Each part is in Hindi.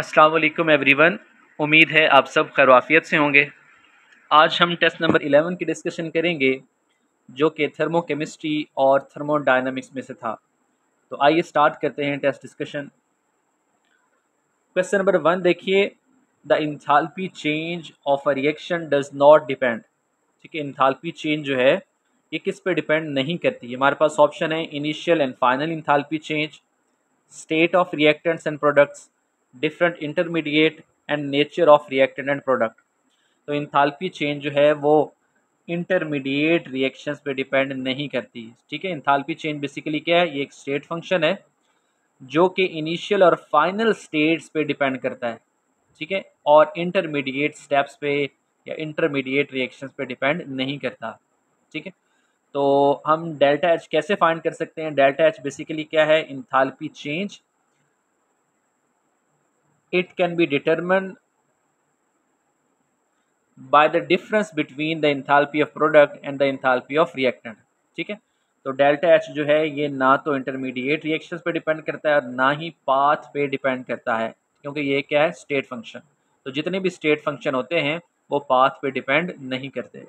अस्सलाम वालेकुम एवरीवन। उम्मीद है आप सब खैरियत से होंगे। आज हम टेस्ट नंबर 11 की डिस्कशन करेंगे जो कि थर्मोकेमिस्ट्री और थर्मोडायनामिक्स में से था। तो आइए स्टार्ट करते हैं टेस्ट डिस्कशन। क्वेश्चन नंबर 1 देखिए, the enthalpy change of a reaction does not depend. ठीक है, इंथैल्पी चेंज जो है ये किस पे डिपेंड नहीं करती है। हमारे पास ऑप्शन है initial and final enthalpy change, state of reactants and products, different intermediate and nature of reactant and product। तो इंथाल्पी चेंज जो है वो इंटरमीडिएट रिएक्शंस पे डिपेंड नहीं करती। ठीक है, इंथाल्पी चेंज बेसिकली क्या है, ये एक स्टेट फंक्शन है जो कि इनिशियल और फाइनल स्टेट्स पे डिपेंड करता है। ठीक है, और इंटरमीडिएट स्टेप्स पे या इंटरमीडिएट रिएक्शंस पे डिपेंड नहीं करता। ठीक है, तो हम डेल्टा एच कैसे फाइंड कर सकते हैं। डेल्टा एच बेसिकली क्या है, enthalpy change. It can be determined by the difference between the enthalpy of product and the enthalpy of reactant. ठीक है, तो डेल्टा एच जो है ये ना तो इंटरमीडिएट रिएक्शंस पे डिपेंड करता है और ना ही पाथ पे डिपेंड करता है, क्योंकि ये क्या है, स्टेट फंक्शन। तो जितने भी स्टेट फंक्शन होते हैं वो पाथ पे डिपेंड नहीं करते।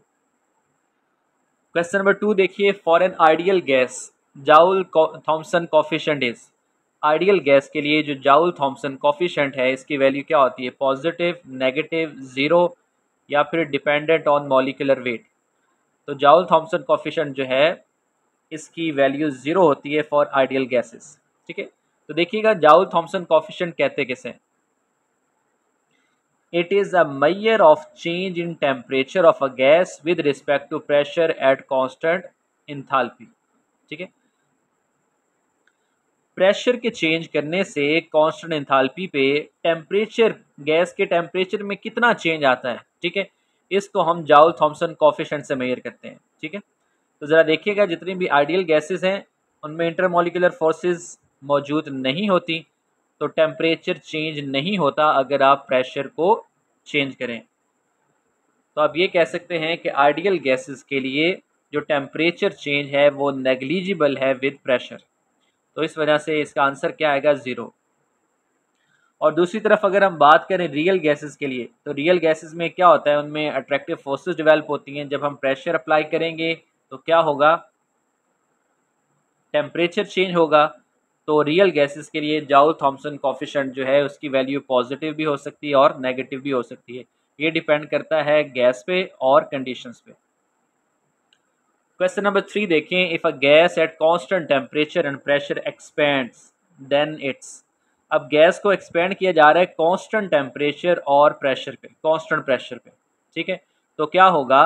क्वेश्चन नंबर 2 देखिए, for an ideal gas Joule Thomson coefficient is. Ideal gas के लिए जो जाउल थॉम्सन कोफिशिएंट है इसकी वैल्यू क्या होती है, पॉजिटिव, नेगेटिव, ज़ीरो या फिर डिपेंडेंट ऑन मॉलिक्यूलर वेट। तो जाउल थॉम्सन कोफिशिएंट जो है इसकी वैल्यू 0 होती है फॉर आइडियल गैसेस। ठीक है, तो देखिएगा जाउल थॉम्सन कोफिशिएंट कहते किसे। It is a measure of change in temperature of a gas with respect to pressure at constant enthalpy। ठीक है, प्रेशर के चेंज करने से कांस्टेंट एंथैल्पी पे टेम्परेचर, गैस के टेम्परेचर में कितना चेंज आता है। ठीक है, इसको हम जाउल थॉम्सन कोफिशिएंट से मेजर करते हैं। ठीक है, तो ज़रा देखिएगा जितनी भी आइडियल गैसेस हैं उनमें इंटरमॉलिक्यूलर फोर्सेस मौजूद नहीं होती, तो टेम्परेचर चेंज नहीं होता अगर आप प्रेशर को चेंज करें। तो आप ये कह सकते हैं कि आइडियल गैसेस के लिए जो टेम्परेचर चेंज है वो नेग्लिजिबल है विद प्रेशर। तो इस वजह से इसका आंसर क्या आएगा, 0। और दूसरी तरफ अगर हम बात करें रियल गैसेस के लिए, तो रियल गैसेस में क्या होता है, उनमें अट्रैक्टिव फोर्सेस डेवलप होती हैं। जब हम प्रेशर अप्लाई करेंगे तो क्या होगा, टेम्परेचर चेंज होगा। तो रियल गैसेस के लिए जाउल थॉम्सन कोफिशिएंट जो है उसकी वैल्यू पॉजिटिव भी हो सकती है और नेगेटिव भी हो सकती है। ये डिपेंड करता है गैस पे और कंडीशंस पे। क्वेश्चन नंबर 3 देखें, if a gas at constant temperature and pressure expands then its. अब गैस को एक्सपेंड किया जा रहा है कांस्टेंट टेम्परेचर और प्रेशर पे, कांस्टेंट प्रेशर पे। ठीक है, तो क्या होगा,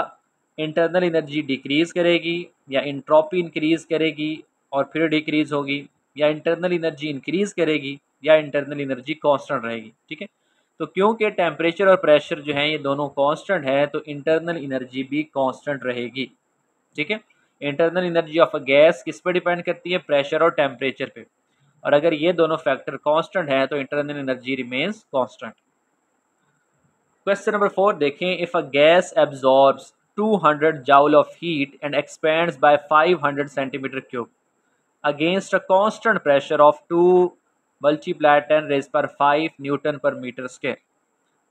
इंटरनल एनर्जी डिक्रीज करेगी या इंट्रोपी इंक्रीज करेगी और फिर डिक्रीज होगी, या इंटरनल एनर्जी इंक्रीज करेगी या इंटरनल एनर्जी कांस्टेंट रहेगी। ठीक है, तो क्योंकि टेम्परेचर और प्रेशर जो है ये दोनों कांस्टेंट है तो इंटरनल एनर्जी भी कांस्टेंट रहेगी। ठीक है, internal energy of a gas किस पे डिपेंड करती है, प्रेशर और टेम्परेचर पे। और अगर ये दोनों फैक्टर कांस्टेंट है तो internal energy remains constant. Question number 4 देखें, if a gas absorbs 200 joule of heat and expands by 500 centimetre cube against a constant pressure of 2 multiply 10 raise पर 5 न्यूटन पर मीटर स्क्वायर।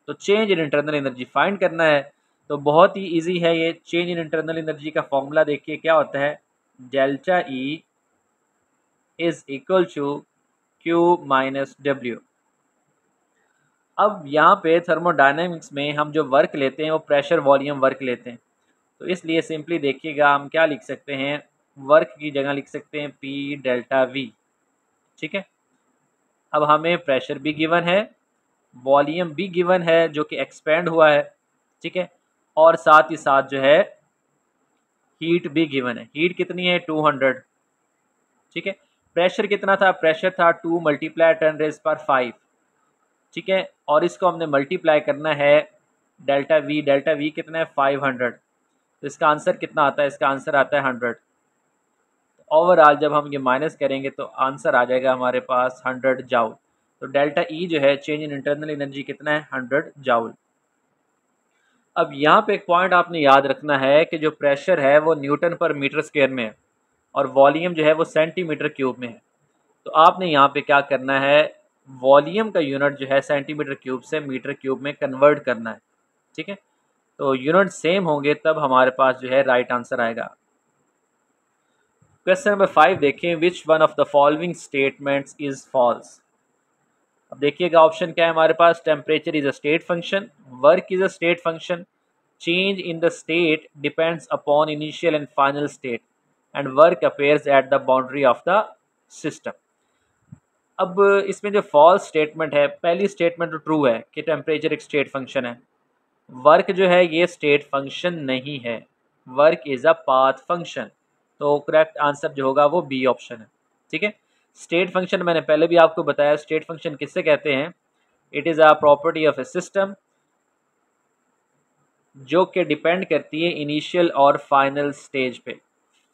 तो change in internal energy find करना है। तो बहुत ही इजी है ये। चेंज इन इंटरनल एनर्जी का फॉर्मूला देखिए क्या होता है, delta E is equal to Q minus W. अब यहाँ पे थर्मोडायनेमिक्स में हम जो वर्क लेते हैं वो प्रेशर वॉल्यूम वर्क लेते हैं। तो इसलिए सिंपली देखिएगा हम क्या लिख सकते हैं, वर्क की जगह लिख सकते हैं पी डेल्टा वी। ठीक है, अब हमें प्रेशर भी गिवन है, वॉल्यूम भी गिवन है जो कि एक्सपेंड हुआ है। ठीक है, और साथ ही साथ जो है हीट भी गिवन है। हीट कितनी है, 200। ठीक है, प्रेशर कितना था, प्रेशर था 2 मल्टीप्लाई 10 रेज पर 5। ठीक है, और इसको हमने मल्टीप्लाई करना है डेल्टा वी। डेल्टा वी कितना है, 500। तो इसका आंसर कितना आता है, इसका आंसर आता है 100। ओवरऑल जब हम ये माइनस करेंगे तो आंसर आ जाएगा हमारे पास 100 जाउल। तो डेल्टा ई जो है चेंज इन इंटरनल एनर्जी कितना है, 100 जाउल। अब यहाँ पे एक पॉइंट आपने याद रखना है कि जो प्रेशर है वो न्यूटन पर मीटर स्क्वायर में है और वॉल्यूम जो है वो सेंटीमीटर क्यूब में है। तो आपने यहाँ पे क्या करना है, वॉल्यूम का यूनिट जो है सेंटीमीटर क्यूब से मीटर क्यूब में कन्वर्ट करना है, ठीक है। तो यूनिट सेम होंगे तब हमारे पास जो है राइट आंसर आएगा। क्वेश्चन नंबर 5 देखें, which one of the following statements is false. अब देखिएगा ऑप्शन क्या है हमारे पास, temperature is a state function, work is a state function, change in the state depends upon initial and final state, and work appears at the boundary of the system. अब इसमें जो फॉल्स स्टेटमेंट है, पहली स्टेटमेंट तो ट्रू है कि टेम्परेचर एक स्टेट फंक्शन है, वर्क जो है ये स्टेट फंक्शन नहीं है, work is a path function. तो करेक्ट आंसर जो होगा वो बी ऑप्शन है, ठीक है। स्टेट फंक्शन मैंने पहले भी आपको बताया, स्टेट फंक्शन किससे कहते हैं, it is a property of A system जो कि डिपेंड करती है इनिशियल और फाइनल स्टेज पे,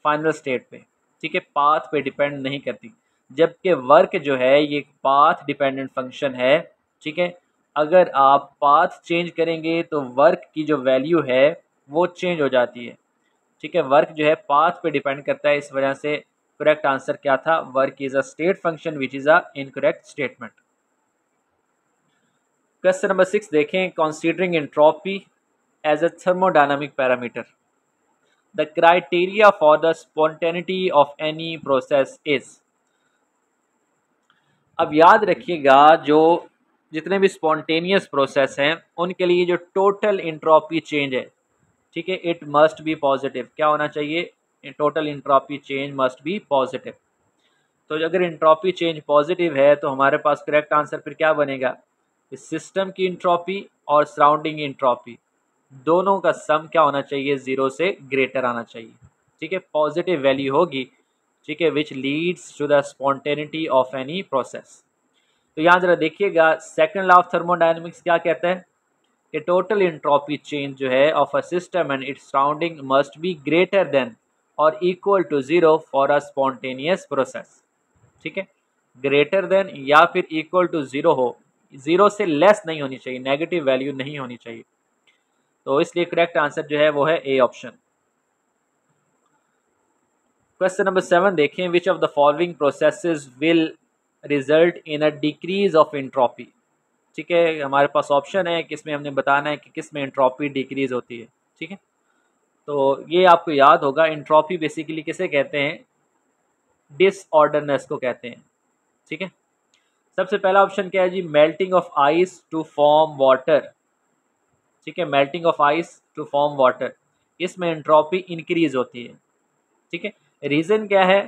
फाइनल स्टेट पे, ठीक है, पाथ पे डिपेंड नहीं करती। जबकि वर्क जो है ये पाथ डिपेंडेंट फंक्शन है, ठीक है। अगर आप पाथ चेंज करेंगे तो वर्क की जो वैल्यू है वो चेंज हो जाती है, ठीक है। वर्क जो है पाथ पे डिपेंड करता है, इस वजह से करेक्ट आंसर क्या था, work is a state function which is a incorrect statement. Question number 6 देखें, considering entropy as a thermodynamic parameter, the criteria for the spontaneity of any process is. अब याद रखिएगा जो जितने भी स्पॉन्टेनियस प्रोसेस हैं उनके लिए जो टोटल इंट्रोपी चेंज है, ठीक है, इट मस्ट बी पॉजिटिव। क्या होना चाहिए, total entropy change must be positive. तो अगर इंट्रोपी चेंज पॉजिटिव है तो हमारे पास करेक्ट आंसर फिर क्या बनेगा, इस सिस्टम की इंट्रोपी और सराउंडिंग इंट्रोपी दोनों का सम क्या होना चाहिए, ज़ीरो से ग्रेटर आना चाहिए, ठीक है, पॉजिटिव वैल्यू होगी, ठीक है, which leads to the spontaneity of any process. तो यहाँ जरा देखिएगा सेकंड लॉ ऑफ थर्मोडायनेमिक्स क्या कहता है कि टोटल इंट्रोपी चेंज जो है of a system and its surrounding must be greater than और equal to zero for a spontaneous process, ठीक है, ग्रेटर देन या फिर इक्वल टू ज़ीरो हो, ज़ीरो से लेस नहीं होनी चाहिए, नेगेटिव वैल्यू नहीं होनी चाहिए। तो इसलिए करेक्ट आंसर जो है वो है ए ऑप्शन। क्वेश्चन नंबर 7 देखें, which of the following processes will result in a decrease of entropy, ठीक है, हमारे पास ऑप्शन है कि इसमें हमने बताना है कि किस में इंट्रोपी डिक्रीज होती है, ठीक है। तो ये आपको याद होगा, इंट्रोपी बेसिकली किसे कहते हैं, डिसऑर्डरनेस को कहते हैं, ठीक है। सबसे पहला ऑप्शन क्या है जी, melting of ice to form water, ठीक है, melting of ice to form water, इसमें एंट्रोपी इंक्रीज होती है, ठीक है। रीज़न क्या है,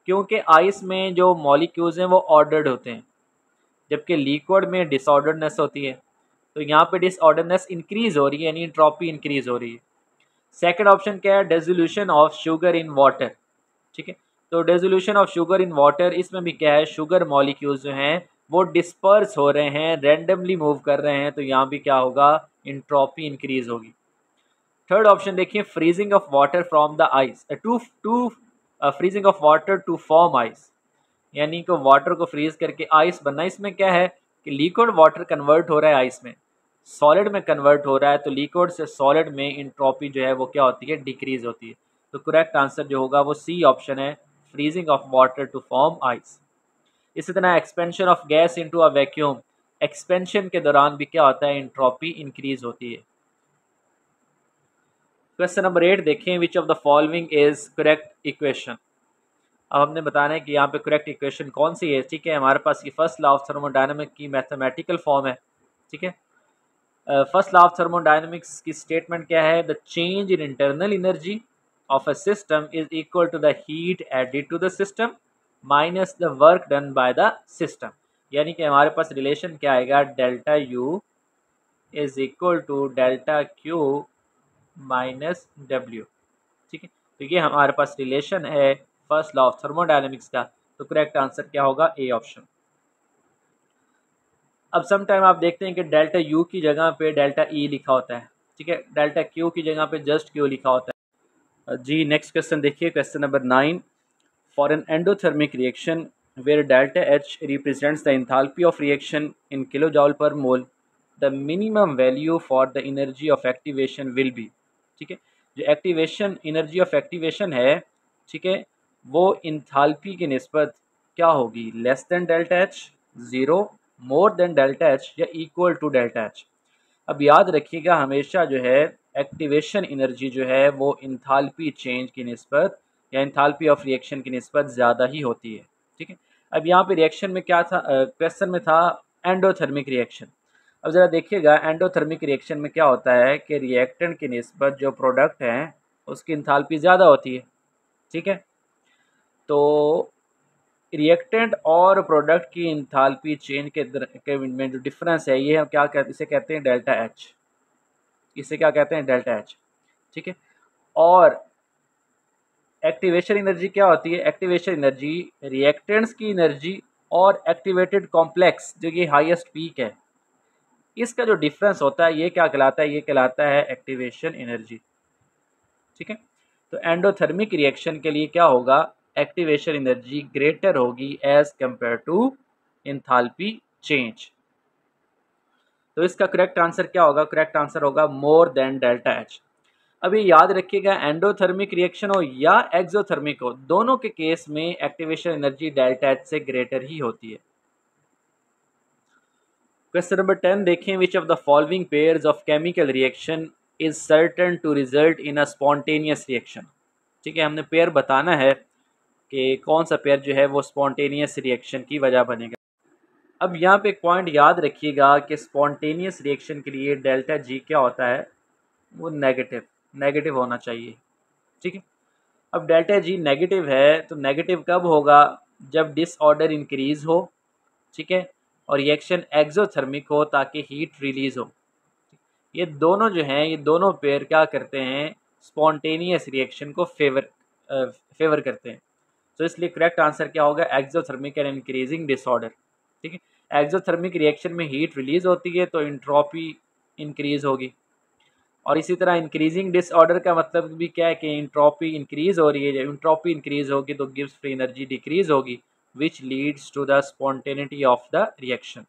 क्योंकि आइस में जो मॉलिक्यूल्स हैं वो ऑर्डर्ड होते हैं, जबकि लिक्विड में डिसऑर्डरनेस होती है। तो यहाँ पे डिसऑर्डरनेस इंक्रीज हो रही है, यानी एंट्रोपी इंक्रीज हो रही है। सेकंड ऑप्शन क्या है, dissolution of sugar in water, ठीक है। तो dissolution of sugar in water, इसमें भी क्या है, शुगर मॉलिक्यूल्स जो हैं वो डिस्पर्स हो रहे हैं, रैंडमली मूव कर रहे हैं, तो यहाँ भी क्या होगा, इंट्रोपी इंक्रीज होगी। थर्ड ऑप्शन देखिए, freezing of water from the ice to freezing of water to form ice, यानी कि वाटर को फ्रीज करके आइस बनना। इसमें क्या है कि लिक्विड वाटर कन्वर्ट हो रहा है आइस में, सॉलिड में कन्वर्ट हो रहा है, तो लिक्विड से सॉलिड में इंट्रोपी जो है वो क्या होती है, डिक्रीज होती है। तो करेक्ट आंसर जो होगा वो सी ऑप्शन है, freezing of water to form ice. इसी तरह expansion of gas into a vacuum, expansion के दौरान भी क्या होता है, इंट्रोपी इंक्रीज होती है। क्वेश्चन नंबर 8 देखें, which of the following is correct equation. अब हमने बताना है कि यहाँ पे करेक्ट इक्वेशन कौन सी है, ठीक है। हमारे पास ये फर्स्ट लॉ ऑफ थर्मोडायनामिक्स की मैथमेटिकल फॉर्म है, ठीक है। फर्स्ट लॉ ऑफ थर्मोडायनामिक्स की स्टेटमेंट क्या है, the change in internal energy of a system is equal to the heat added to the system minus the work done by the system. यानी कि हमारे पास रिलेशन क्या आएगा, delta U is equal to delta Q minus W, ठीक है। तो ये हमारे पास रिलेशन है फर्स्ट लॉ ऑफ थर्मोडायनेमिक्स का। तो करेक्ट आंसर क्या होगा, ए ऑप्शन। अब सम टाइम आप देखते हैं कि डेल्टा यू की जगह पे डेल्टा ई लिखा होता है, ठीक है, डेल्टा क्यू की जगह पे जस्ट क्यू लिखा होता है जी। नेक्स्ट क्वेश्चन देखिए, question number 9, for an endothermic reaction where delta H represents the enthalpy of reaction in kilo joule per mole, the minimum value for the energy of activation will be, ठीक है। जो एक्टिवेशन एनर्जी ऑफ एक्टिवेशन है, ठीक है, वो इंथैल्पी की निस्बत क्या होगी, less than delta H, zero more than delta H या इक्वल टू डेल्टा एच। अब याद रखिएगा हमेशा जो है एक्टिवेशन एनर्जी जो है वो इंथाल्पी चेंज की निस्बत या इंथाल्पी ऑफ रिएक्शन की निस्बत ज़्यादा ही होती है। ठीक है, अब यहाँ पे रिएक्शन में क्या था, क्वेश्चन में था एंडोथर्मिक रिएक्शन। अब ज़रा देखिएगा एंडोथर्मिक रिएक्शन में क्या होता है कि रिएक्टेंट की निस्बत जो प्रोडक्ट हैं उसकी इंथाल्पी ज़्यादा होती है। ठीक है, तो रिएक्टेंट और प्रोडक्ट की इंथाल्पी चेंज के में जो डिफरेंस है ये हम क्या कहते, इसे कहते हैं डेल्टा एच। इसे क्या कहते हैं, डेल्टा एच। ठीक है, और एक्टिवेशन एनर्जी क्या होती है, एक्टिवेशन एनर्जी रिएक्टेंट्स की एनर्जी और एक्टिवेटेड कॉम्प्लेक्स जो कि हाईएस्ट पीक है इसका जो डिफरेंस होता है ये क्या कहलाता है, ये कहलाता है एक्टिवेशन एनर्जी। ठीक है, तो एंडोथर्मिक रिएक्शन के लिए क्या होगा, एक्टिवेशन एनर्जी ग्रेटर होगी as compare to enthalpy change. तो इसका करेक्ट आंसर क्या होगा, करेक्ट आंसर होगा मोर देन डेल्टा एच। अभी याद रखिएगा एंडोथर्मिक रिएक्शन हो या एक्सोथर्मिक हो, दोनों के केस में एक्टिवेशन एनर्जी डेल्टा एच से ग्रेटर ही होती है। क्वेश्चन नंबर 10 देखें, which of the following pairs of chemical reaction is certain to result in a spontaneous reaction. ठीक है, हमने पेयर बताना है कि कौन सा पेयर जो है वो स्पॉन्टेनियस रिएक्शन की वजह बनेगा। अब यहाँ पे एक पॉइंट याद रखिएगा कि स्पॉन्टेनियस रिएक्शन के लिए डेल्टा जी क्या होता है, वो नेगेटिव नेगेटिव होना चाहिए। ठीक है, अब डेल्टा जी नेगेटिव है तो नेगेटिव कब होगा, जब डिसऑर्डर इंक्रीज हो। ठीक है, और रिएक्शन एक्सोथर्मिक हो ताकि हीट रिलीज हो। ये दोनों जो हैं, ये दोनों पेयर क्या करते हैं, स्पॉन्टेनियस रिएक्शन को फेवर करते हैं। तो इसलिए करेक्ट आंसर क्या होगा, एक्सोथर्मिक एंड इंक्रीजिंग डिसऑर्डर। ठीक है, एक्सोथर्मिक रिएक्शन में हीट रिलीज होती है तो इंट्रोपी इंक्रीज होगी, और इसी तरह इंक्रीजिंग डिसऑर्डर का मतलब भी क्या है कि इंट्रोपी इंक्रीज हो रही है। जब इंट्रोपी इंक्रीज होगी तो गिब्स फ्री एनर्जी डिक्रीज होगी, which leads to the spontaneity of the reaction.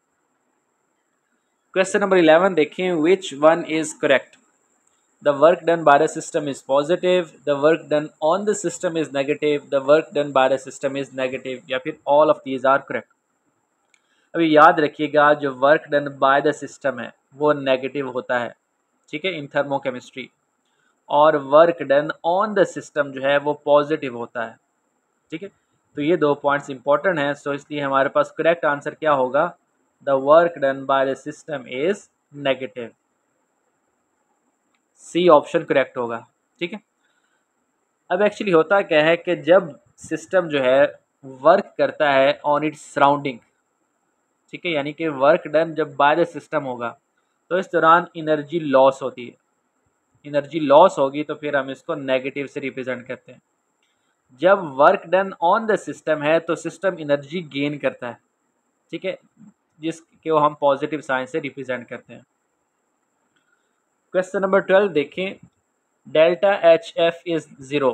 Question number 11 देखें, which one is correct, the work done by the system is positive, the work done on the system is negative, the work done by the system is negative, या फिर all of these are correct. अभी याद रखिएगा जो work done by the system है वो नेगेटिव होता है। ठीक है, इन थर्मोकेमिस्ट्री, और work done on the system जो है वो पॉजिटिव होता है। ठीक है, तो ये दो पॉइंट्स इंपॉर्टेंट हैं, सो इसलिए हमारे पास करेक्ट आंसर क्या होगा, the work done by the system is negative. C option correct होगा। ठीक है, अब एक्चुअली होता क्या है कि जब सिस्टम जो है वर्क करता है ऑन इट्स सराउंडिंग, ठीक है, यानी कि वर्क डन जब बाय द सिस्टम होगा तो इस दौरान एनर्जी लॉस होती है। एनर्जी लॉस होगी तो फिर हम इसको नेगेटिव से रिप्रेजेंट करते हैं। जब work done on the system है तो सिस्टम एनर्जी गेन करता है। ठीक है, जिसको हम पॉजिटिव साइन से रिप्रेजेंट करते हैं। क्वेश्चन नंबर 12 देखें, delta H F is zero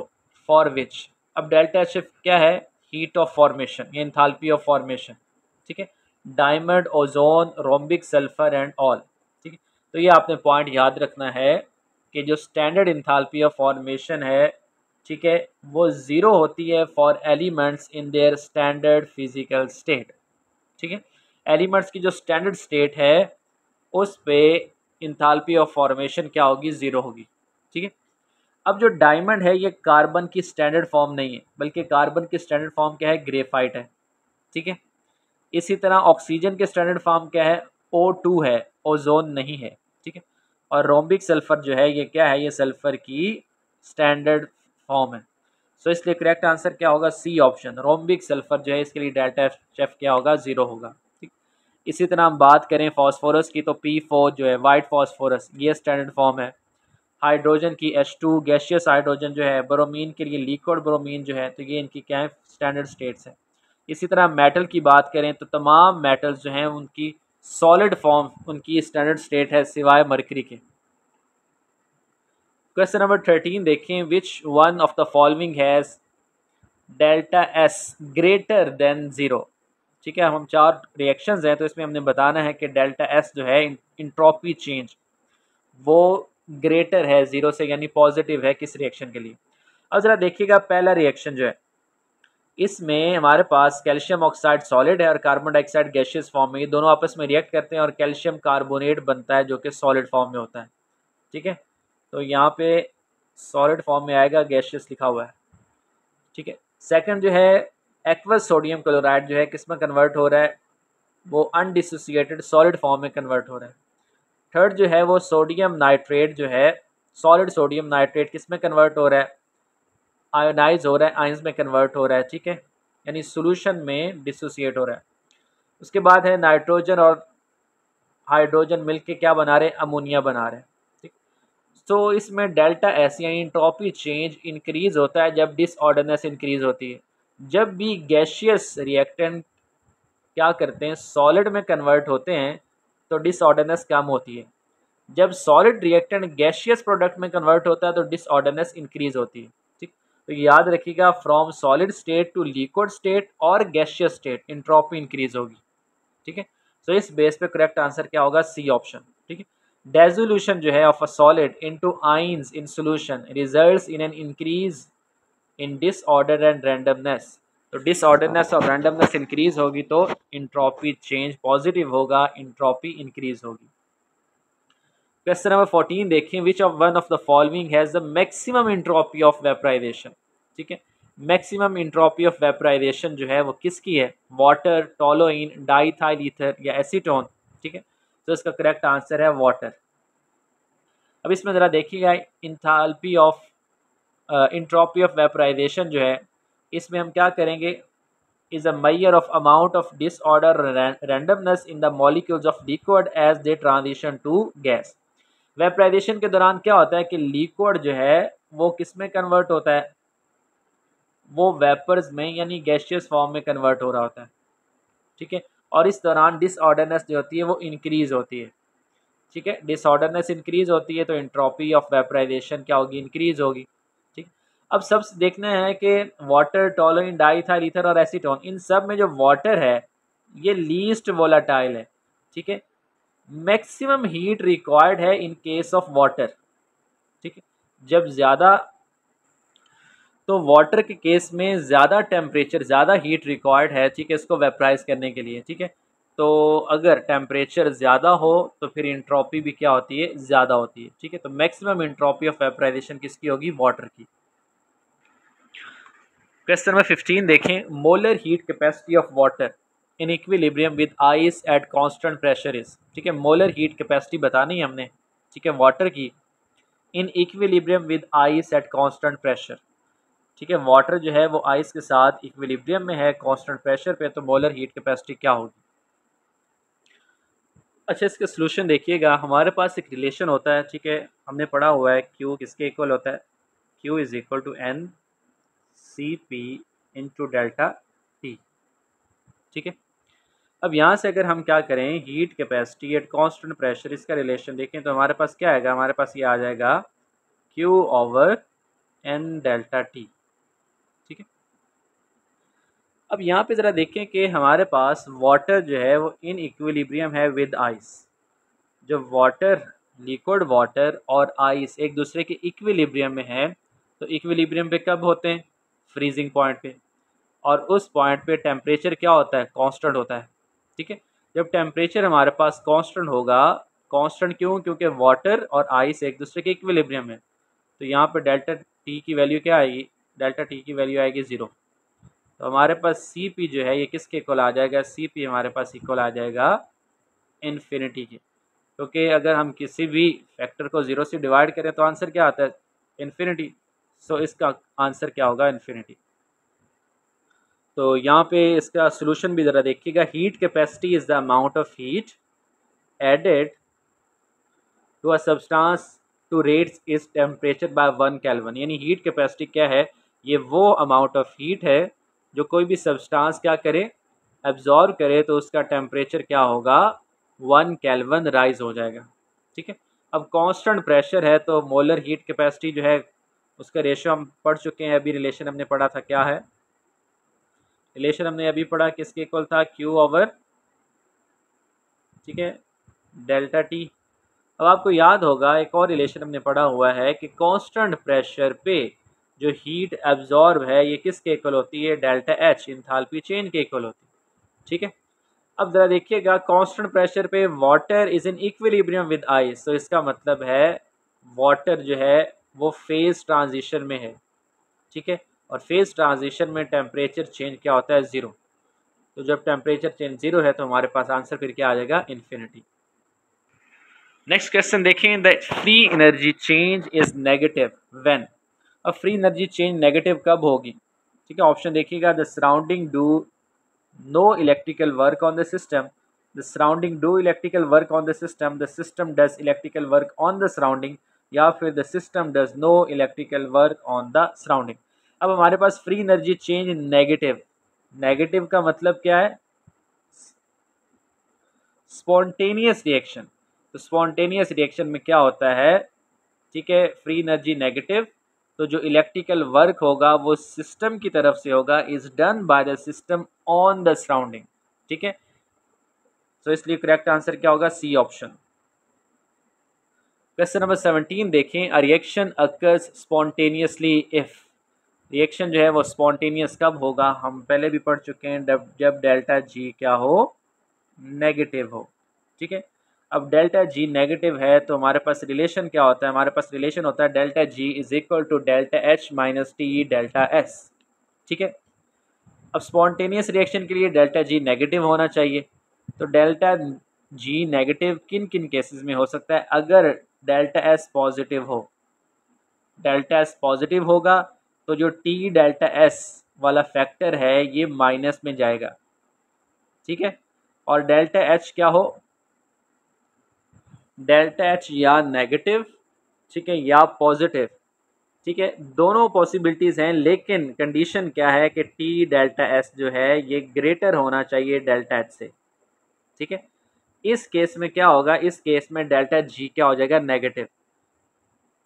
for which. अब डेल्टा एच एफ क्या है, हीट ऑफ फॉर्मेशन या एंथैल्पी ऑफ फॉर्मेशन। ठीक है, diamond, ozone, rhombic sulphur and all. ठीक है, तो ये आपने पॉइंट याद रखना है कि जो स्टैंडर्ड एंथैल्पी ऑफ फॉर्मेशन है, ठीक है, वो ज़ीरो होती है for elements in their standard physical state. ठीक है, एलिमेंट्स की जो स्टैंडर्ड स्टेट है उस पे इंथैल्पी ऑफ फॉर्मेशन क्या होगी, ज़ीरो होगी। ठीक है, अब जो डायमंड है ये कार्बन की स्टैंडर्ड फॉर्म नहीं है, बल्कि कार्बन की स्टैंडर्ड फॉर्म क्या है, ग्रेफाइट है। ठीक है, इसी तरह ऑक्सीजन के स्टैंडर्ड फॉर्म क्या है, O2 है, ओजोन नहीं है। ठीक है, और रोम्बिक सल्फर जो है ये क्या है, ये सल्फर की स्टैंडर्ड फॉर्म है। सो इसलिए करेक्ट आंसर क्या होगा, सी ऑप्शन, रोम्बिक सल्फर जो है इसके लिए डेल्टा एफ क्या होगा, ज़ीरो होगा। ठीक, इसी तरह हम बात करें फास्फोरस की तो P4 जो है वाइट फास्फोरस ये स्टैंडर्ड फॉर्म है। हाइड्रोजन की H2 गैशियस हाइड्रोजन जो है, ब्रोमीन के लिए लिक्विड ब्रोमीन जो है, तो ये इनकी क्या है, स्टैंडर्ड स्टेट्स है। इसी तरह मेटल की बात करें तो तमाम मेटल्स जो हैं उनकी सॉलिड फॉर्म उनकी स्टैंडर्ड स्टेट है सिवाय मरकरी के। क्वेश्चन नंबर 13 देखें, which one of the following has delta S greater than zero. ठीक है, हम चार रिएक्शंस हैं तो इसमें हमने बताना है कि डेल्टा एस जो है इंट्रोपी चेंज वो ग्रेटर है ज़ीरो से, यानी पॉजिटिव है किस रिएक्शन के लिए। अब ज़रा देखिएगा पहला रिएक्शन जो है इसमें हमारे पास कैल्शियम ऑक्साइड सॉलिड है और कार्बन डाइऑक्साइड गैसियस फॉर्म में, ये दोनों आपस में रिएक्ट करते हैं और कैल्शियम कार्बोनेट बनता है जो कि सॉलिड फॉर्म में होता है। ठीक है, तो यहाँ पे सॉलिड फॉर्म में आएगा, गैसियस लिखा हुआ है। ठीक है, सेकंड जो है एक्वस सोडियम क्लोराइड जो है किस में कन्वर्ट हो रहा है, वो अनडिसोसिएटेड सॉलिड फॉर्म में कन्वर्ट हो रहा है। थर्ड जो है वो सोडियम नाइट्रेट जो है, सॉलिड सोडियम नाइट्रेट किस में कन्वर्ट हो रहा है, आयोनाइज हो रहा है, आयंस में कन्वर्ट हो रहा है। ठीक है, यानी सोल्यूशन में डिसोसिएट हो रहा है। उसके बाद है नाइट्रोजन और हाइड्रोजन मिलके क्या बना रहे हैं, अमोनिया बना रहे हैं। ठीक, तो इसमें डेल्टा एस यानी एंट्रोपी चेंज इंक्रीज होता है जब डिसऑर्डरनेस इंक्रीज होती है। जब भी गैसियस रिएक्टेंट क्या करते हैं, सॉलिड में कन्वर्ट होते हैं तो डिसऑर्डरनेस कम होती है। जब सॉलिड रिएक्टेंट गैसियस प्रोडक्ट में कन्वर्ट होता है तो डिसऑर्डरनेस इंक्रीज होती है। ठीक, तो याद रखिएगा from solid state to liquid state और गैसियस स्टेट एंट्रोपी इंक्रीज होगी। ठीक है, तो इस बेस पे करेक्ट आंसर क्या होगा, सी ऑप्शन। ठीक है, डेसोल्यूशन जो है of a solid into ions in solution results in an increase in disorder and randomness. तो डिसऑर्डरनेस और रैंडमनेस इंक्रीज होगी तो इंट्रोपी चेंज पॉजिटिव होगा, इंट्रोपी इंक्रीज होगी। क्वेश्चन नंबर 14 देखें, which of one of the following has the maximum entropy of vaporization. ठीक है, मैक्सिमम इंट्रोपी ऑफ वेपराइजेशन जो है वो किसकी है, वाटर, टोलुइन, डाइथाइल ईथर या एसीटोन। ठीक है, तो इसका करेक्ट आंसर है वाटर। अब इसमें ज़रा देखिएगा enthalpy of entropy of vaporization जो है, इसमें हम क्या करेंगे, is a measure of amount of disorder randomness in the molecules of liquid as they transition to gas। Vaporization के दौरान क्या होता है कि लिक्विड जो है वो किस में कन्वर्ट होता है, वो वेपर्स में यानी गैसियस फॉर्म में कन्वर्ट हो रहा होता है। ठीक है, और इस दौरान डिसऑर्डरनेस जो होती है वो इंक्रीज होती है। ठीक है, डिसऑर्डरनेस इंक्रीज होती है तो एंट्रोपी ऑफ वेपराइजेशन क्या होगी, इंक्रीज होगी। ठीक, अब सब देखना है कि वाटर, टोलुइन, डाइथाइल ईथर और एसीटोन, इन सब में जो वाटर है ये लीस्ट वोलाटाइल है। ठीक है, मैक्सिमम हीट रिक्वायर्ड है इन केस ऑफ वाटर। ठीक है, जब ज़्यादा, तो वाटर के केस में ज़्यादा टेम्परेचर, ज़्यादा हीट रिक्वायर्ड है। ठीक है, इसको वेपराइज करने के लिए। ठीक है, तो अगर टेम्परेचर ज़्यादा हो तो फिर इंट्रोपी भी क्या होती है, ज़्यादा होती है। ठीक है, तो मैक्सिमम इंट्रोपी ऑफ वेपराइजेशन किसकी होगी, वाटर की। क्वेश्चन नंबर 15 देखें, molar heat capacity of water in equilibrium with ice eight constant pressure is. ठीक है, मोलर हीट कैपेसिटी बतानी है हमने। ठीक है, वाटर की in equilibrium with ice eight constant pressure. ठीक है, वाटर जो है वो आइस के साथ इक्विलिब्रियम में है कांस्टेंट प्रेशर पे, तो मोलर हीट कैपेसिटी क्या होगी। अच्छा, इसके सोल्यूशन देखिएगा, हमारे पास एक रिलेशन होता है। ठीक है, हमने पढ़ा हुआ है Q किसके इक्वल होता है, Q is equal to n C P into delta T. ठीक है, अब यहाँ से अगर हम क्या करें, heat capacity at constant pressure, इसका रिलेशन देखें तो हमारे पास क्या आएगा, हमारे पास ये आ जाएगा Q over n delta T. ठीक है, अब यहाँ पे ज़रा देखें कि हमारे पास वाटर जो है वो इन इक्विलिब्रियम है विद आइस। जब वाटर, लिक्विड वाटर और आइस एक दूसरे के इक्विलिब्रियम में है तो इक्विलिब्रियम पे कब होते हैं, फ्रीजिंग पॉइंट पे, और उस पॉइंट पे टेम्परेचर क्या होता है, कांस्टेंट होता है। ठीक है, जब टेम्परेचर हमारे पास कांस्टेंट होगा, कांस्टेंट क्यों, क्योंकि वाटर और आइस एक दूसरे के इक्विलिब्रियम में, तो यहाँ पे डेल्टा टी की वैल्यू क्या आएगी, डेल्टा टी की वैल्यू आएगी 0। तो हमारे पास सी पी जो है ये किसके इक्वल आ जाएगा, सी पी हमारे पास इक्वल आ जाएगा इन्फिनिटी के। क्योंकि अगर हम किसी भी फैक्टर को 0 से डिवाइड करें तो आंसर क्या आता है, इन्फिनिटी। सो इसका आंसर क्या होगा, इन्फिनिटी। तो यहाँ पे इसका सोल्यूशन भी ज़रा देखिएगा, heat capacity is the amount of heat added to a substance to raise its temperature by 1 kelvin. यानी हीट कैपेसिटी क्या है, ये वो अमाउंट ऑफ हीट है जो कोई भी सब्सटेंस क्या करे, एब्जॉर्ब करे, तो उसका टेम्परेचर क्या होगा, 1 केल्विन राइज हो जाएगा। ठीक है, अब कांस्टेंट प्रेशर है तो मोलर हीट कैपेसिटी जो है उसका रेशियो हम पढ़ चुके हैं, अभी रिलेशन हमने पढ़ा था, क्या है रिलेशन हमने अभी पढ़ा, किसके इक्वल था, Q ओवर, ठीक है, डेल्टा टी। अब आपको याद होगा एक और रिलेशन हमने पढ़ा हुआ है कि कांस्टेंट प्रेशर पे जो हीट एब्जॉर्ब है ये किसके इक्वल होती है, डेल्टा एच, इंथाल्पी चेंज के इक्वल होती है। ठीक है, अब ज़रा देखिएगा कांस्टेंट प्रेशर पे water is in equilibrium with ice, तो इसका मतलब है वाटर जो है वो फेज ट्रांजिशन में है। ठीक है, और फेज ट्रांजिशन में टेम्परेचर चेंज क्या होता है, ज़ीरो। तो जब टेम्परेचर चेंज ज़ीरो है तो हमारे पास आंसर फिर क्या आ जाएगा, इन्फिनिटी। नेक्स्ट क्वेश्चन देखें, the free energy change is negative when. अब फ्री एनर्जी चेंज नेगेटिव कब होगी। ठीक है, ऑप्शन देखिएगा, the surrounding do no electrical work on the system, the surrounding do electrical work on the system does electrical work on the surrounding, या फिर the system does no electrical work on the surrounding। अब हमारे पास free energy change negative, negative का मतलब क्या है, स्पॉन्टेनियस रिएक्शन। तो स्पॉन्टेनियस रिएक्शन में क्या होता है, ठीक है, फ्री एनर्जी नेगेटिव, तो जो इलेक्ट्रिकल वर्क होगा वो सिस्टम की तरफ से होगा, is done by the system on the surrounding. ठीक है, तो इसलिए करेक्ट आंसर क्या होगा, सी ऑप्शन। क्वेश्चन नंबर 17 देखें, a reaction occurs spontaneously if. Reaction जो है वो स्पॉन्टेनियस कब होगा, हम पहले भी पढ़ चुके हैं, जब डेल्टा जी क्या हो, नेगेटिव हो। ठीक है, अब डेल्टा जी नेगेटिव है तो हमारे पास रिलेशन क्या होता है, हमारे पास रिलेशन होता है delta G is equal to delta H minus T delta S. ठीक है, अब स्पॉन्टेनियस रिएक्शन के लिए डेल्टा जी नेगेटिव होना चाहिए, तो डेल्टा जी नेगेटिव किन किन केसेस में हो सकता है, अगर डेल्टा एस पॉजिटिव हो, डेल्टा एस पॉजिटिव होगा तो जो टी डेल्टा एस वाला फैक्टर है ये माइनस में जाएगा। ठीक है, और डेल्टा एच क्या हो, डेल्टा एच या नेगेटिव, ठीक है, या पॉजिटिव। ठीक है, दोनों पॉसिबिलिटीज़ हैं, लेकिन कंडीशन क्या है कि टी डेल्टा एस जो है ये ग्रेटर होना चाहिए डेल्टा एच से। ठीक है, इस केस में क्या होगा, इस केस में डेल्टा जी क्या हो जाएगा, नेगेटिव।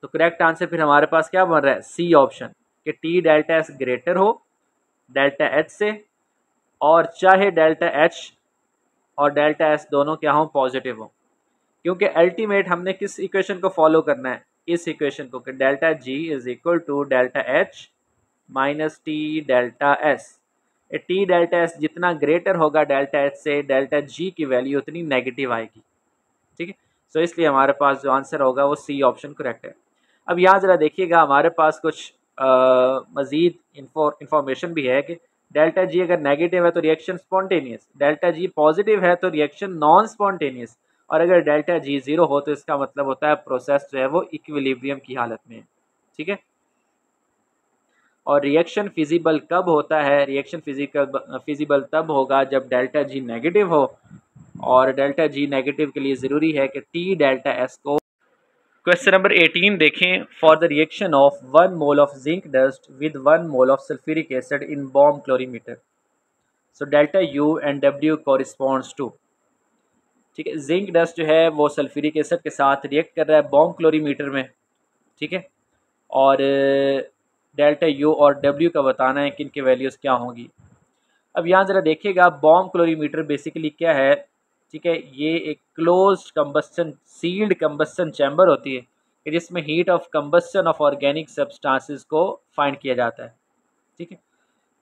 तो करेक्ट आंसर फिर हमारे पास क्या बन रहा है, सी ऑप्शन, कि टी डेल्टा एस ग्रेटर हो डेल्टा एच से, और चाहे डेल्टा एच और डेल्टा एस दोनों क्या हो, पॉजिटिव हो। क्योंकि अल्टीमेट हमने किस इक्वेशन को फॉलो करना है, इस इक्वेशन को, कि delta G is equal to delta H minus T delta S. T delta S जितना ग्रेटर होगा डेल्टा एच से, डेल्टा जी की वैल्यू उतनी नेगेटिव आएगी। ठीक है, तो इसलिए हमारे पास जो आंसर होगा वो सी ऑप्शन करेक्ट है। अब यहाँ ज़रा देखिएगा, हमारे पास कुछ मज़ीद इंफॉर्मेशन भी है कि डेल्टा जी अगर नेगेटिव है तो reaction spontaneous, delta G positive है तो रिएक्शन नॉन स्पॉन्टेनियस, और अगर डेल्टा जी ज़ीरो हो तो इसका मतलब होता है प्रोसेस जो है वो इक्विलिब्रियम की हालत में है। ठीक है, और रिएक्शन फिजिबल कब होता है, रिएक्शन फिजिबल तब होगा जब डेल्टा जी नेगेटिव हो, और डेल्टा जी नेगेटिव के लिए ज़रूरी है कि टी डेल्टा एस को। क्वेश्चन नंबर 18 देखें, for the reaction of 1 mole of zinc dust with 1 mole of sulphuric acid in bomb calorimeter, so delta U and W corresponds to. ठीक है, जिंक डस्ट जो है वो सल्फ्यूरिक एसिड के साथ रिएक्ट कर रहा है बॉम्ब क्लोरीमीटर में। ठीक है, और डेल्टा यू और डब्ल्यू का बताना है कि इनके वैल्यूज़ क्या होंगी। अब यहाँ ज़रा देखिएगा, बॉम्ब क्लोरीमीटर बेसिकली क्या है, ठीक है, ये एक closed combustion sealed combustion chamber होती है कि जिसमें heat of combustion of organic substances को फाइंड किया जाता है। ठीक है,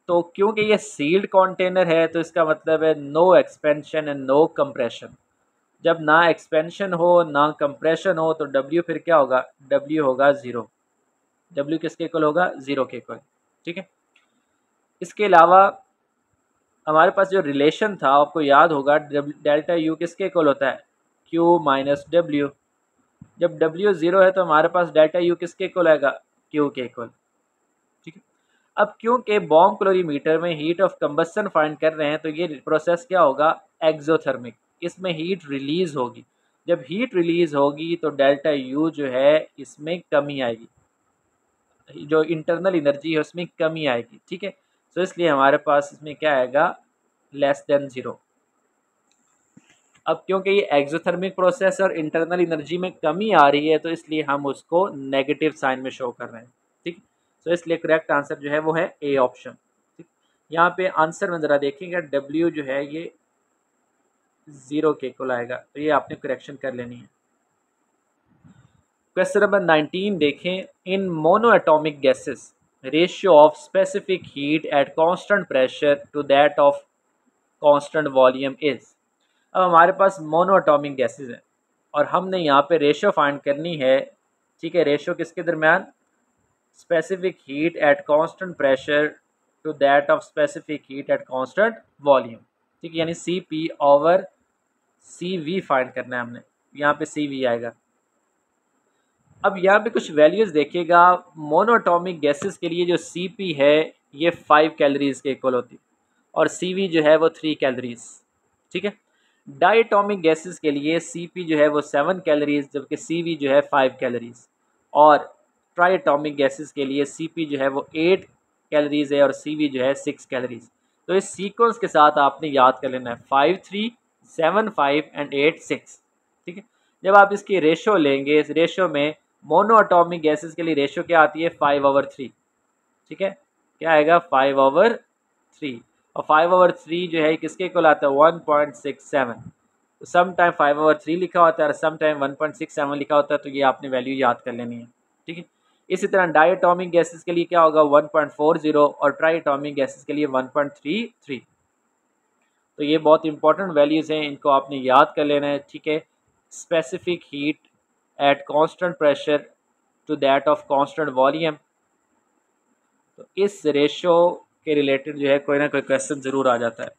तो क्योंकि ये सील्ड कंटेनर है तो इसका मतलब है no expansion and no compression. जब ना एक्सपेंशन हो ना कंप्रेशन हो तो डब्ल्यू फिर क्या होगा, डब्ल्यू होगा ज़ीरो। डब्ल्यू किसके इक्वल होगा, ज़ीरो के इक्वल। ठीक है, इसके अलावा हमारे पास जो रिलेशन था आपको याद होगा, डेल्टा यू किसके इक्वल होता है, क्यू माइनस डब्ल्यू। जब डब्ल्यू ज़ीरो है तो हमारे पास डेल्टा यू किसके इक्वल आएगा, क्यू के इक्वल। ठीक है, अब क्योंकि बॉम्ब क्लोरीमीटर में हीट ऑफ कंबस्शन फाइंड कर रहे हैं तो ये प्रोसेस क्या होगा, एक्सोथर्मिक, इसमें हीट रिलीज होगी। जब हीट रिलीज होगी तो डेल्टा यू जो है इसमें कमी आएगी, जो इंटरनल एनर्जी है उसमें कमी आएगी। ठीक है, तो इसलिए हमारे पास इसमें क्या आएगा, लेस देन ज़ीरो। अब क्योंकि ये एक्सोथर्मिक प्रोसेस और इंटरनल एनर्जी में कमी आ रही है तो इसलिए हम उसको नेगेटिव साइन में शो कर रहे हैं। ठीक, तो इसलिए करेक्ट आंसर जो है वो है ए ऑप्शन। ठीक, यहाँ पे आंसर में ज़रा देखिएगा, डब्ल्यू जो है ये ज़ीरो के इक्वल आएगा, तो ये आपने करेक्शन कर लेनी है। क्वेश्चन नंबर 19 देखें, in mono atomic gases ratio of specific heat at constant pressure to that of constant volume is. अब हमारे पास मोनोएटॉमिक गैसेस हैं और हमने यहाँ पे रेशियो फाइंड करनी है। ठीक है, रेशियो किसके दरमियान? Specific heat at constant pressure to that of specific heat at constant volume. ठीक है, यानी C P over C V find करना है हमने। यहाँ पे सी वी आएगा। अब यहाँ पे कुछ वैल्यूज़ देखिएगा। मोनोएटॉमिक गैसेस के लिए जो सी पी है ये 5 कैलोरीज के इक्वल होती है और सी वी जो है वो 3 कैलोरीज। ठीक है, डाइटॉमिक गैसेस के लिए सी पी जो है वो 7 कैलोरीज जबकि सी वी जो है 5 कैलोरीज, और ट्राइटॉमिक गैसेस के लिए सी पी जो है वो 8 कैलोरीज है और सी वी जो है 6 कैलोरीज। तो इस सीक्वेंस के साथ आपने याद कर लेना है 5 3 7 5 एंड 8 6। ठीक है, जब आप इसकी रेशो लेंगे, इस रेशो में मोनोएटॉमिक गैसेस के लिए रेशो क्या आती है? 5/3। ठीक है, क्या आएगा? 5/3। और 5/3 जो है किसके इक्वल आता है? 1.67। तो सम टाइम 5/3 लिखा होता है और सम टाइम 1.67 लिखा होता है, तो ये आपने वैल्यू याद कर लेनी है। ठीक है, इसी तरह डायटॉमिक गैसेस के लिए क्या होगा? 1.40 और ट्राइटॉमिक गैसेस के लिए 1.33। तो ये बहुत इंपॉर्टेंट वैल्यूज़ हैं, इनको आपने याद कर लेना है। ठीक है, specific heat at constant pressure to that of constant volume. तो इस रेशो के रिलेटेड जो है कोई ना कोई क्वेश्चन ज़रूर आ जाता है।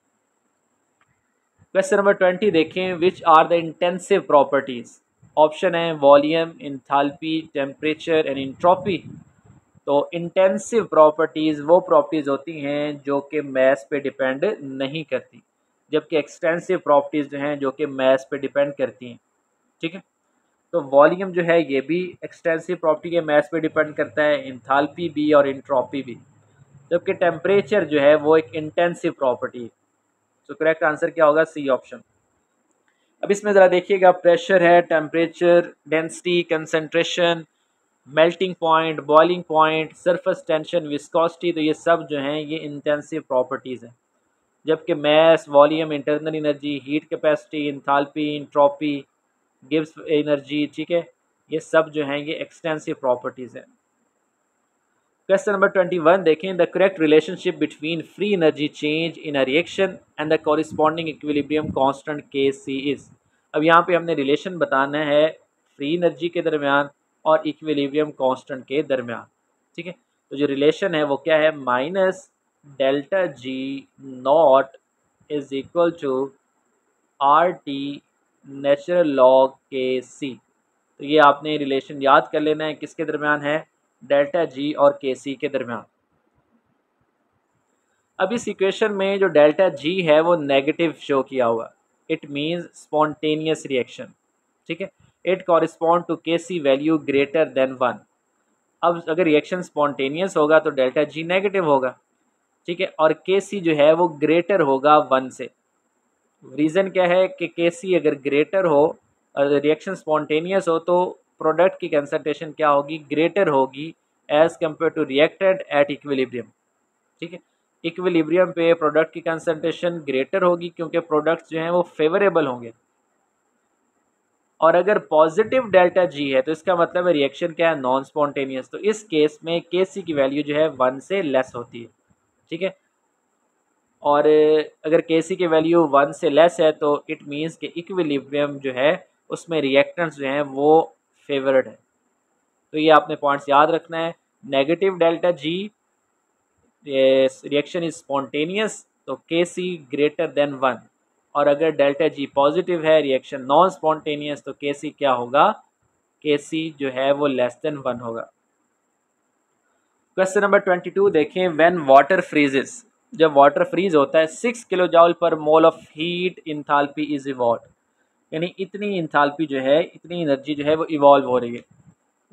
क्वेश्चन नंबर 20 देखें, which are the intensive properties. Option है volume, enthalpy, temperature and entropy. तो इंटेंसिव प्रॉपर्टीज़ वो प्रॉपर्टीज़ होती हैं जो कि मैस पे डिपेंड नहीं करती, जबकि एक्सटेंसिव प्रॉपर्टीज़ जो हैं जो कि मैस पे डिपेंड करती हैं। ठीक है, तो वॉल्यूम जो है ये भी एक्सटेंसिव प्रॉपर्टी के मैस पे डिपेंड करता है, इंथैल्पी भी और इंट्रोपी भी, जबकि टेम्परेचर जो है वो एक इंटेंसिव प्रॉपर्टी है। तो करेक्ट आंसर क्या होगा? C option. अब इसमें ज़रा देखिएगा, प्रेशर है, temperature, density, concentration, melting point, boiling point, surface tension, viscosity, तो ये सब जो हैं ये इंटेंसिव प्रॉपर्टीज़ हैं, जबकि mass, volume, internal energy, heat capacity, enthalpy, entropy, Gibbs energy, ठीक है, ये सब जो हैं ये एक्सटेंसिव प्रॉपर्टीज़ हैं। क्वेश्चन नंबर 21 देखें, the correct relationship between free energy change in a reaction and the corresponding equilibrium constant K C is. अब यहाँ पे हमने रिलेशन बताना है फ्री एनर्जी के दरमियान और इक्विलिब्रियम कांस्टेंट के दरमियान। ठीक है, तो जो रिलेशन है वो क्या है? Minus delta G naught is equal to R T natural log K C. तो ये आपने रिलेशन याद कर लेना है, किसके दरमियान है? डेल्टा जी और के सी के दरमियान। अब इस इक्वेशन में जो डेल्टा जी है वो नेगेटिव शो किया हुआ, इट मीन्स स्पॉन्टेनियस रिएक्शन। ठीक है, इट कॉरिस्पॉन्ड टू के सी वैल्यू ग्रेटर देन 1। अब अगर रिएक्शन स्पॉन्टेनियस होगा तो डेल्टा जी नेगेटिव होगा। ठीक है, और के सी जो है वो ग्रेटर होगा 1 से। रीज़न क्या है कि के सी अगर ग्रेटर हो, रिएक्शन स्पॉन्टेनियस हो, तो प्रोडक्ट की कंसंट्रेशन क्या होगी? ग्रेटर होगी as compare to reactant at equilibrium. ठीक है, इक्विलिब्रियम पे प्रोडक्ट की कंसंट्रेशन ग्रेटर होगी क्योंकि प्रोडक्ट्स जो हैं वो फेवरेबल होंगे। और अगर पॉजिटिव डेल्टा जी है तो इसका मतलब है रिएक्शन क्या है? Non spontaneous. तो इस केस में के सी की वैल्यू जो है 1 से लेस होती है। ठीक है, और अगर के सी की वैल्यू 1 से लेस है तो इट मीन्स कि इक्विलिब्रियम जो है उसमें रिएक्टेंट्स जो हैं वो फेवर्ड है। तो ये आपने पॉइंट्स याद रखना है। Negative delta G, reaction is spontaneous, तो के सी ग्रेटर देन 1। और अगर डेल्टा जी पॉजिटिव है, रिएक्शन नॉन स्पॉन्टेनियस, तो के सी क्या होगा? के सी जो है वो लेस देन 1 होगा। क्वेश्चन नंबर 22 देखें, व्हेन वाटर फ्रीजेस। जब वाटर फ्रीज होता है 6 किलो जूल पर mole of heat enthalpy is evolve, यानी इतनी इंथैल्पी जो है, इतनी एनर्जी जो है वो इवॉल्व हो रही है।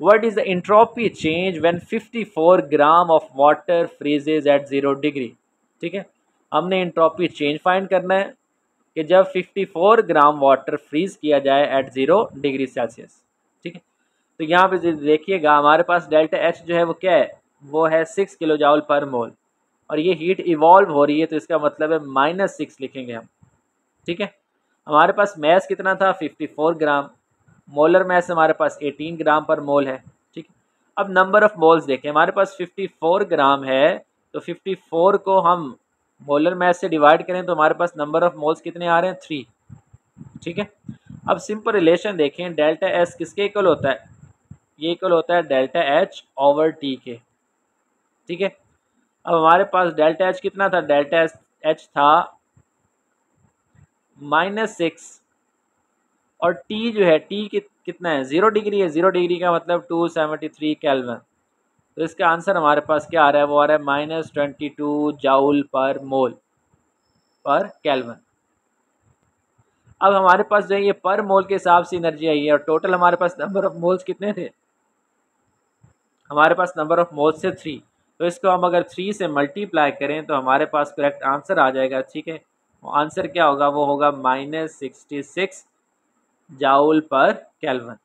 What is the entropy change when 54 gram of water freezes at 0 degree. ठीक है, हमने इंट्रोपी चेंज फाइंड करना है कि जब 54 ग्राम वाटर फ्रीज किया जाए एट 0 डिग्री सेल्सियस। ठीक है, तो यहाँ पे देखिएगा हमारे पास डेल्टा एच जो है वो क्या है? वो है 6 किलो जूल पर मोल, और ये हीट इवॉल्व हो रही है, तो इसका मतलब है -6 लिखेंगे हम। ठीक है, हमारे पास मैस कितना था? 54 ग्राम। मोलर मैस हमारे पास 18 ग्राम पर मोल है। ठीक है, अब नंबर ऑफ मोल्स देखें, हमारे पास 54 ग्राम है, तो 54 को हम मोलर मास से डिवाइड करें तो हमारे पास नंबर ऑफ मोल्स कितने आ रहे हैं, 3। ठीक है, अब सिंपल रिलेशन देखें, डेल्टा एस किसके इक्वल होता है, ये इक्वल होता है डेल्टा एच ओवर टी के। ठीक है, अब हमारे पास डेल्टा एच कितना था, डेल्टा एच था -6 और टी जो है, टी कितना है, 0 डिग्री है। 0 डिग्री का मतलब 273 केल्विन। तो इसका आंसर हमारे पास क्या आ रहा है, वो आ रहा है -22 जाउल पर मोल पर केल्विन। अब हमारे पास जो है ये पर मोल के हिसाब से एनर्जी आई है और टोटल हमारे पास नंबर ऑफ मोल्स कितने थे, हमारे पास नंबर ऑफ मोल्स थे 3। तो इसको हम अगर 3 से मल्टीप्लाई करें तो हमारे पास करेक्ट आंसर आ जाएगा। ठीक है, आंसर क्या होगा, वो होगा -66 जाउल पर केल्विन।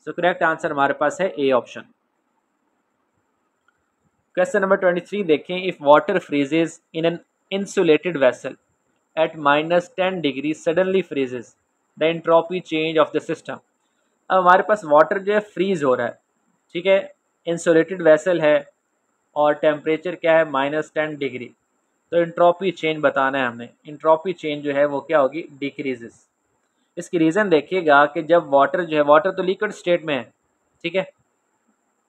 सो करेक्ट आंसर हमारे पास है ए ऑप्शन। क्वेश्चन नंबर 23 देखें, if water फ्रीजेज in an insulated vessel eight -10 degree suddenly फ्रीजेज the entropy change of the system. अब हमारे पास वाटर जो है फ्रीज हो रहा है, ठीक है, इंसुलेटेड वेसल है और टेम्परेचर क्या है, -10 डिग्री। तो एंट्रोपी चेंज बताना है हमने। एंट्रोपी चेंज जो है वो क्या होगी, डिक्रीजेस। इसकी रीज़न देखिएगा कि जब वाटर जो है, वाटर तो लिक्विड स्टेट में है, ठीक है,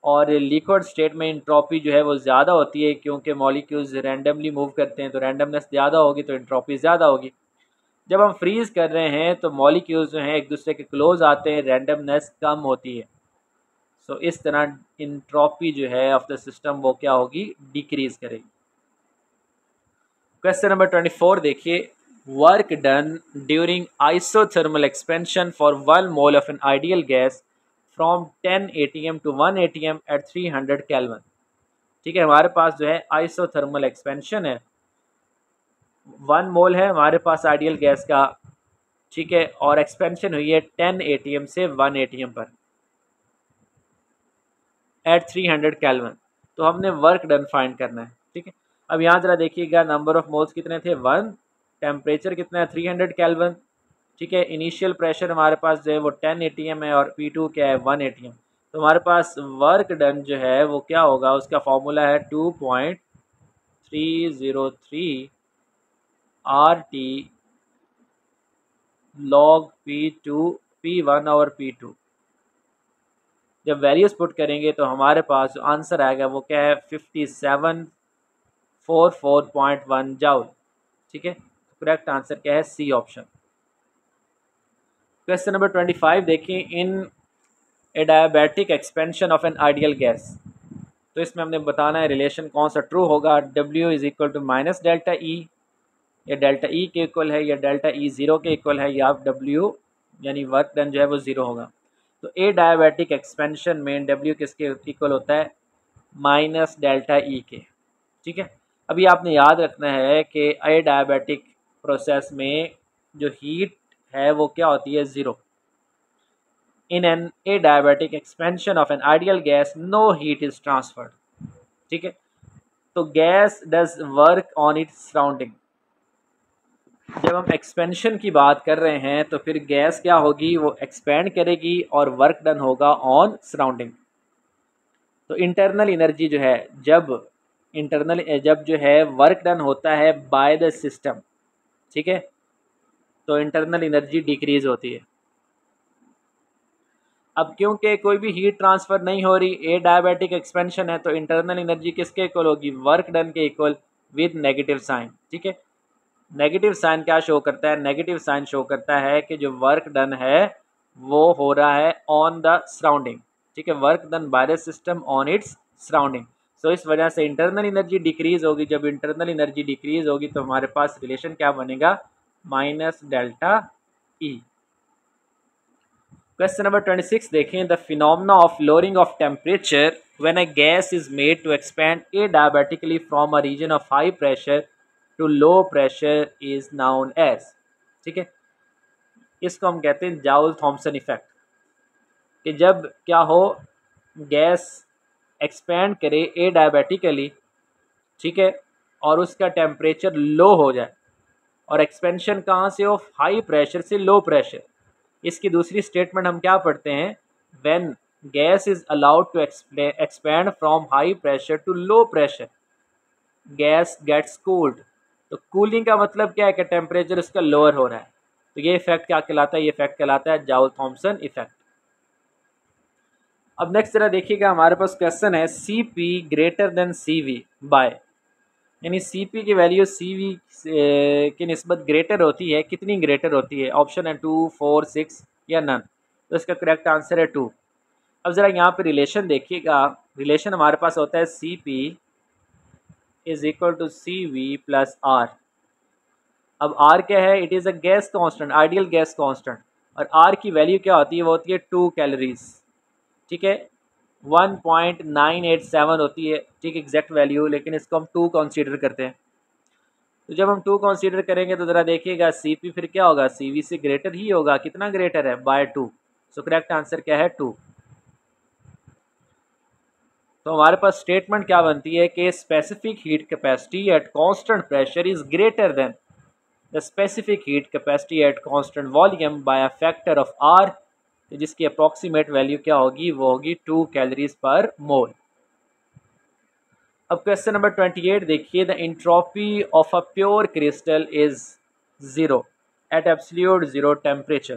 और लिक्विड स्टेट में एंट्रोपी जो है वो ज़्यादा होती है क्योंकि मॉलिक्यूल्स रैंडमली मूव करते हैं, तो रैंडमनेस ज़्यादा होगी तो एंट्रोपी ज़्यादा होगी। जब हम फ्रीज़ कर रहे हैं तो मॉलिक्यूल्स जो हैं एक दूसरे के क्लोज आते हैं, रैंडमनेस कम होती है। सो इस तरह एंट्रोपी जो है ऑफ द सिस्टम वो क्या होगी, डिक्रीज करेगी। क्वेश्चन नंबर 24 देखिए, work done during isothermal expansion for 1 mole of an ideal gas from 10 atm to 1 atm at 300 kelvin. ठीक है, हमारे पास जो है आइसोथर्मल एक्सपेंशन है, 1 मोल है हमारे पास आइडियल गैस का, ठीक है, और एक्सपेंशन हुई है 10 atm से 1 atm पर एट 300 केल्विन। तो हमने वर्क डन फाइंड करना है। ठीक है, अब यहाँ जरा देखिएगा, नंबर ऑफ मोल्स कितने थे, 1, टेम्परेचर कितना है, 300 केल्विन। ठीक है, इनिशियल प्रेशर हमारे पास जो है वो 10 atm है और P2 क्या है, 1 atm। तो हमारे पास वर्क डन जो है वो क्या होगा, उसका फॉर्मूला है 2.303 RT log P1 और P2। जब वैल्यूज पुट करेंगे तो हमारे पास जो आंसर आएगा वो क्या है, 5744.1 जाउल। ठीक है, करेक्ट आंसर क्या है, सी ऑप्शन। क्वेश्चन नंबर 25 देखें, in adiabatic expansion of an ideal gas. तो इसमें हमने बताना है रिलेशन कौन सा ट्रू होगा, W is equal to minus delta E, या डेल्टा ई के इक्वल है, या डेल्टा ई ज़ीरो के इक्वल है, या W यानी वर्क डन जो है वो ज़ीरो होगा। तो ए डायबैटिक एक्सपेंशन में W किसके इक्वल होता है, माइनस डेल्टा ई के। ठीक है, अभी आपने याद रखना है कि ए डायबैटिक प्रोसेस में जो हीट है वो क्या होती है, zero. In an adiabatic expansion of an ideal gas no heat is transferred. ठीक है, तो gas does work on its surrounding. जब हम एक्सपेंशन की बात कर रहे हैं तो फिर गैस क्या होगी, वो एक्सपेंड करेगी और वर्क डन होगा ऑन सराउंडिंग। तो इंटरनल एनर्जी जो है, जब जो है वर्क डन होता है बाय द सिस्टम, ठीक है, तो इंटरनल एनर्जी डिक्रीज होती है। अब क्योंकि कोई भी हीट ट्रांसफ़र नहीं हो रही, ए डायबैटिक एक्सपेंशन है, तो इंटरनल एनर्जी किसके इक्वल होगी, वर्क डन के इक्वल विद नेगेटिव साइन। ठीक है, नेगेटिव साइन क्या शो करता है, नेगेटिव साइन शो करता है कि जो वर्क डन है वो हो रहा है ऑन द सराउंडिंग। ठीक है, work done by the system on its surrounding. So इस वजह से इंटरनल एनर्जी डिक्रीज होगी। जब इंटरनल एनर्जी डिक्रीज होगी तो हमारे पास रिलेशन क्या बनेगा, minus delta E. Question number 26 देखें, the phenomena of lowering of temperature when a gas is made to expand adiabatically from a region of high pressure to low pressure is known as. ठीक है, इसको हम कहते हैं जाउल थॉम्सन इफेक्ट, कि जब क्या हो, गैस एक्सपैंड करे ए डायबैटिकली, ठीक है, और उसका टेम्परेचर लो हो जाए, और एक्सपेंशन कहाँ से हो, हाई प्रेशर से लो प्रेशर। इसकी दूसरी स्टेटमेंट हम क्या पढ़ते हैं, when gas is allowed to expand from high pressure to low pressure, gas gets cooled. तो कूलिंग का मतलब क्या है कि टेम्परेचर इसका लोअर हो रहा है। तो ये इफेक्ट क्या कहलाता है? ये इफेक्ट कहलाता है जाउल थॉम्सन इफेक्ट। अब नेक्स्ट जरा देखिएगा, हमारे पास क्वेश्चन है C P greater than C V by, यानी सी पी की वैल्यू सी वी की निस्बत ग्रेटर होती है, कितनी ग्रेटर होती है? ऑप्शन है 2, 4, 6 या नन। तो इसका करेक्ट आंसर है 2। अब ज़रा यहाँ पे रिलेशन देखिएगा, रिलेशन हमारे पास होता है C P is equal to C V plus R. अब आर क्या है? It is a gas constant, ideal gas constant, और आर की वैल्यू क्या होती है? वो होती है 2 कैलोरीज, ठीक है, 1.987 होती है, ठीक एग्जैक्ट वैल्यू, लेकिन इसको हम 2 कंसीडर करते हैं। तो जब हम 2 कंसीडर करेंगे तो ज़रा देखिएगा सी पी फिर क्या होगा? सी वी से ग्रेटर ही होगा। कितना ग्रेटर है? बाय 2। सो करेक्ट आंसर क्या है? 2। तो हमारे पास स्टेटमेंट क्या बनती है कि specific heat capacity at constant pressure is greater than the specific heat capacity at constant volume by a factor of R, जिसकी अप्रॉक्सीमेट वैल्यू क्या होगी? वो होगी 2 कैलोरीज पर मोल। अब क्वेश्चन नंबर 28 देखिए, the entropy of a pure crystal is 0 at absolute zero temperature.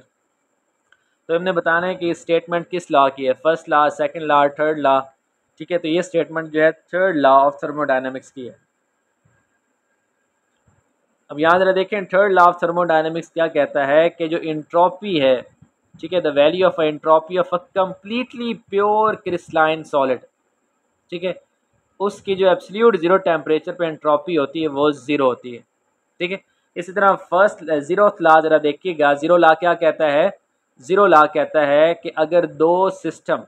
तो हमने बताना है कि स्टेटमेंट किस लॉ की है? First law, second law, third law, ठीक है। तो ये स्टेटमेंट जो है थर्ड लॉ ऑफ थर्मोडायनेमिक्स की है। अब यहाँ जरा देखें, थर्ड लॉ ऑफ थर्मोडायनेमिक्स क्या कहता है कि जो इंट्रोपी है, ठीक है, the value of entropy of a completely pure crystalline solid, ठीक है, उसकी जो एब्सोल्यूट जीरो टेम्परेचर पे एंट्रोपी होती है वो जीरो होती है, ठीक है। इसी तरह फर्स्ट जीरो लॉ जरा देखिएगा, जीरो लॉ क्या कहता है? जीरो लॉ कहता है कि अगर दो सिस्टम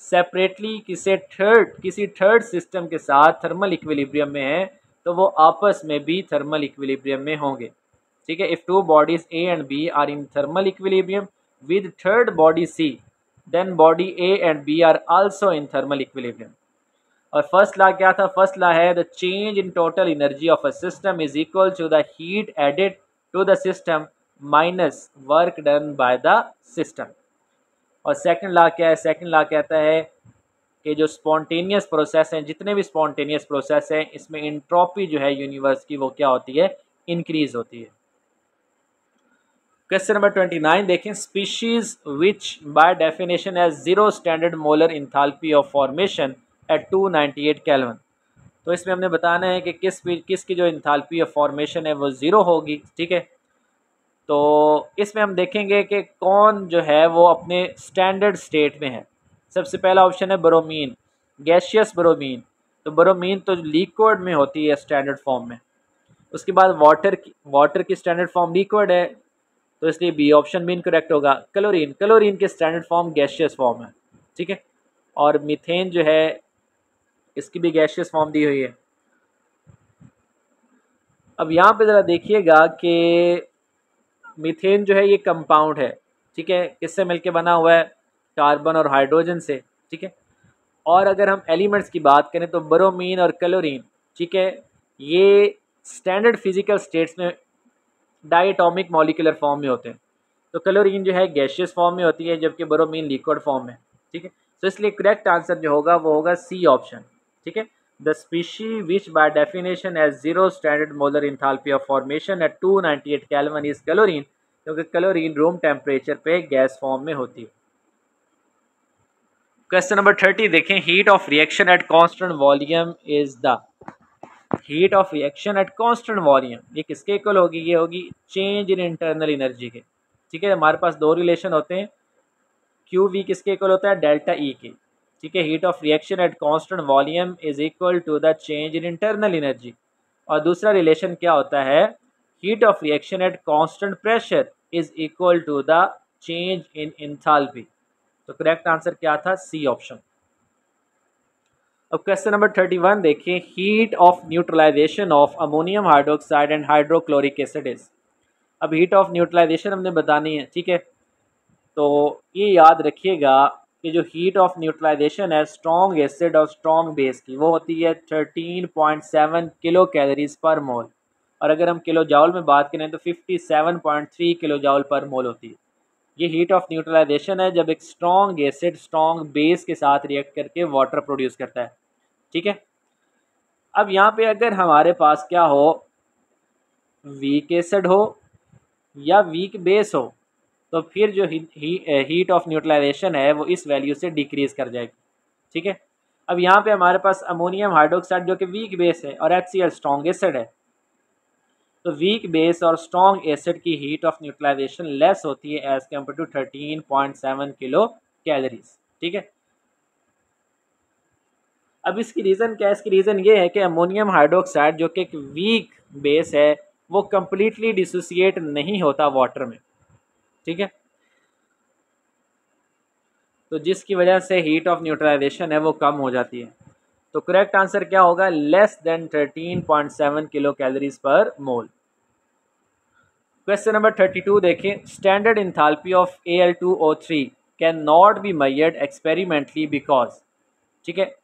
सेपरेटली किसी थर्ड सिस्टम के साथ थर्मल इक्विलिब्रियम में है तो वो आपस में भी थर्मल इक्विलिब्रियम में होंगे, ठीक है। If two bodies A and B are in thermal equilibrium with third body C, then body A and B are also in thermal equilibrium. और फर्स्ट लॉ क्या था? फर्स्ट लॉ है the change in total energy of a system is equal to the heat added to the system minus work done by the system. और सेकंड लॉ क्या है? सेकंड लॉ कहता है कि जो स्पॉन्टेनियस प्रोसेस हैं, जितने भी स्पॉन्टेनियस प्रोसेस हैं, इसमें इंट्रोपी जो है यूनिवर्स की वो क्या होती है? इंक्रीज होती है। क्वेश्चन नंबर 29 देखें, species which by definition has zero standard molar enthalpy of formation at 298 kelvin. तो इसमें हमने बताना है कि किसकी जो इंथैल्पी ऑफ फॉर्मेशन है वो ज़ीरो होगी, ठीक है। तो इसमें हम देखेंगे कि कौन जो है वो अपने स्टैंडर्ड स्टेट में है। सबसे पहला ऑप्शन है ब्रोमीन, गैशियस ब्रोमीन। तो ब्रोमीन तो लिक्विड में होती है स्टैंडर्ड फॉर्म में। उसके बाद वाटर की स्टैंडर्ड फॉर्म लिक्विड है, तो इसलिए बी ऑप्शन भी इनकरेक्ट होगा। क्लोरीन की स्टैंडर्ड फॉर्म गैशियस फॉर्म है, ठीक है। और मीथेन जो है इसकी भी गैशियस फॉर्म दी हुई है। अब यहाँ पे ज़रा देखिएगा कि मीथेन जो है ये कंपाउंड है, ठीक है, किससे मिलके बना हुआ है? कार्बन और हाइड्रोजन से, ठीक है। और अगर हम एलिमेंट्स की बात करें तो ब्रोमीन और क्लोरीन, ठीक है, ये स्टैंडर्ड फिजिकल स्टेट्स में डायटोमिक मॉलिक्यूलर फॉर्म में होते हैं। तो क्लोरीन जो है गैशियस फॉर्म में होती है, जबकि ब्रोमीन लिक्विड फॉर्म में, ठीक है। तो इसलिए करेक्ट आंसर जो होगा वो होगा सी ऑप्शन, ठीक है। The species which by definition has zero standard molar enthalpy of formation at 298 kelvin is chlorine, क्योंकि क्लोरीन रूम टेम्परेचर पे गैस फॉर्म में होती है। क्वेश्चन नंबर 30 देखें, heat of reaction at constant volume is the, heat of reaction at constant volume ये किसके इक्वल होगी? ये होगी चेंज इन इंटरनल एनर्जी के, ठीक है। हमारे पास दो रिलेशन होते हैं, क्यू वी किसके इक्वल होता है? डेल्टा ई के, ठीक है। Heat of reaction at constant volume is equal to the change in internal energy. और दूसरा रिलेशन क्या होता है? Heat of reaction at constant pressure is equal to the change in enthalpy. तो करेक्ट आंसर क्या था? C option. अब क्वेश्चन नंबर 31 देखिए, heat of neutralization of ammonium hydroxide and hydrochloric acid is. अब हीट ऑफ न्यूट्रलाइजेशन हमने बतानी है, ठीक है। तो ये याद रखिएगा कि जो हीट ऑफ न्यूट्रलाइजेशन है स्ट्रॉन्ग एसिड और स्ट्रॉन्ग बेस की, वो होती है 13.7 किलो कैलोरीज पर मोल। और अगर हम किलो जाउल में बात करें तो 57.3 किलो जाउल पर मोल होती है। ये हीट ऑफ न्यूट्रलाइजेशन है जब एक स्ट्रॉन्ग एसिड स्ट्रॉन्ग बेस के साथ रिएक्ट करके वाटर प्रोड्यूस करता है। ठीक है, अब यहाँ पे अगर हमारे पास क्या हो, वीक एसिड हो या वीक बेस हो, तो फिर जो हीट ऑफ न्यूट्रलाइजेशन है वो इस वैल्यू से डिक्रीज कर जाएगी। ठीक है, अब यहाँ पे हमारे पास अमोनियम हाइड्रोक्साइड जो कि वीक बेस है और HCl स्ट्रॉन्ग एसिड है, तो वीक बेस और स्ट्रॉन्ग एसिड की हीट ऑफ न्यूट्रलाइजेशन लेस होती है as compare to 13.7 kilo calories. ठीक है, अब इसकी रीज़न क्या है, इसकी रीज़न ये है कि अमोनियम हाइड्रोक्साइड जो कि एक वीक बेस है वो कम्प्लीटली डिसोसिएट नहीं होता वाटर में। ठीक है, तो जिसकी वजह से हीट ऑफ न्यूट्रलाइजेशन है वो कम हो जाती है। तो करेक्ट आंसर क्या होगा, लेस देन 13.7 किलो कैलोरीज पर मोल। क्वेश्चन नंबर 32 देखें, standard enthalpy of Al2O3 can not be measured experimentally because. ठीक है,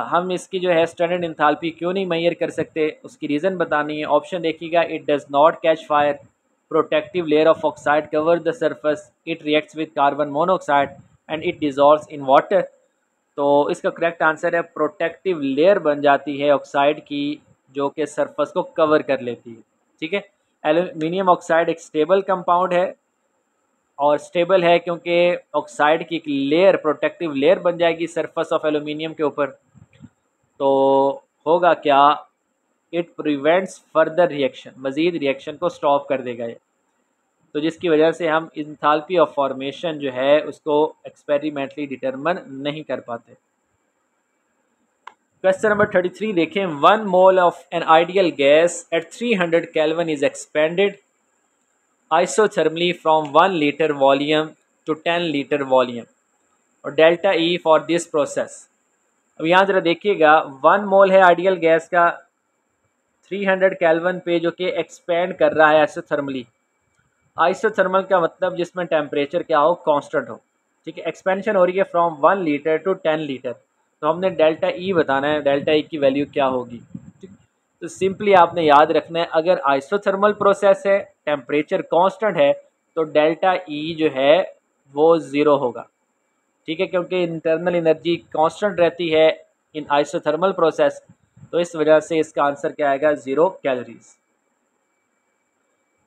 हम इसकी जो है स्टैंडर्ड इंथाल्पी क्यों नहीं मेजर कर सकते, उसकी रीज़न बतानी है। ऑप्शन देखिएगा, it does not catch fire, protective layer of oxide cover the surface, it reacts with carbon monoxide and it dissolves in water. तो इसका करेक्ट आंसर है प्रोटेक्टिव लेयर बन जाती है ऑक्साइड की जो कि सरफेस को कवर कर लेती है। ठीक है, एल्यूमिनियम ऑक्साइड एक स्टेबल कंपाउंड है और स्टेबल है क्योंकि ऑक्साइड की एक लेयर प्रोटेक्टिव लेयर बन जाएगी सरफेस ऑफ एल्यूमिनियम के ऊपर। तो होगा क्या, इट प्रिवेंट्स फर्दर रिएक्शन, मज़ीद रिएक्शन को स्टॉप कर देगा ये, तो जिसकी वजह से हम इंथाल्पी ऑफ फॉर्मेशन जो है उसको एक्सपेरिमेंटली डिटरमिन नहीं कर पाते। क्वेश्चन नंबर 33 देखें, 1 mole of an ideal gas at 300 kelvin is expanded isothermally from 1 liter volume to 10 liter volume और delta E for this process. अब यहाँ ज़रा देखिएगा, 1 मोल है आइडियल गैस का 300 केल्विन पे जो कि एक्सपेंड कर रहा है आइसोथर्मली। आइसोथर्मल का मतलब जिसमें टेम्परेचर क्या हो, कांस्टेंट हो। ठीक है, एक्सपेंशन हो रही है फ्रॉम 1 लीटर टू 10 लीटर, तो हमने डेल्टा ई बताना है, डेल्टा ई की वैल्यू क्या होगी। ठीक, तो सिंपली आपने याद रखना है, अगर आइसोथर्मल प्रोसेस है टेम्परेचर कांस्टेंट है तो डेल्टा ई जो है वो ज़ीरो होगा। ठीक है, क्योंकि इंटरनल एनर्जी कांस्टेंट रहती है इन आइसोथर्मल प्रोसेस, तो इस वजह से इसका आंसर क्या आएगा, 0 कैलोरीज।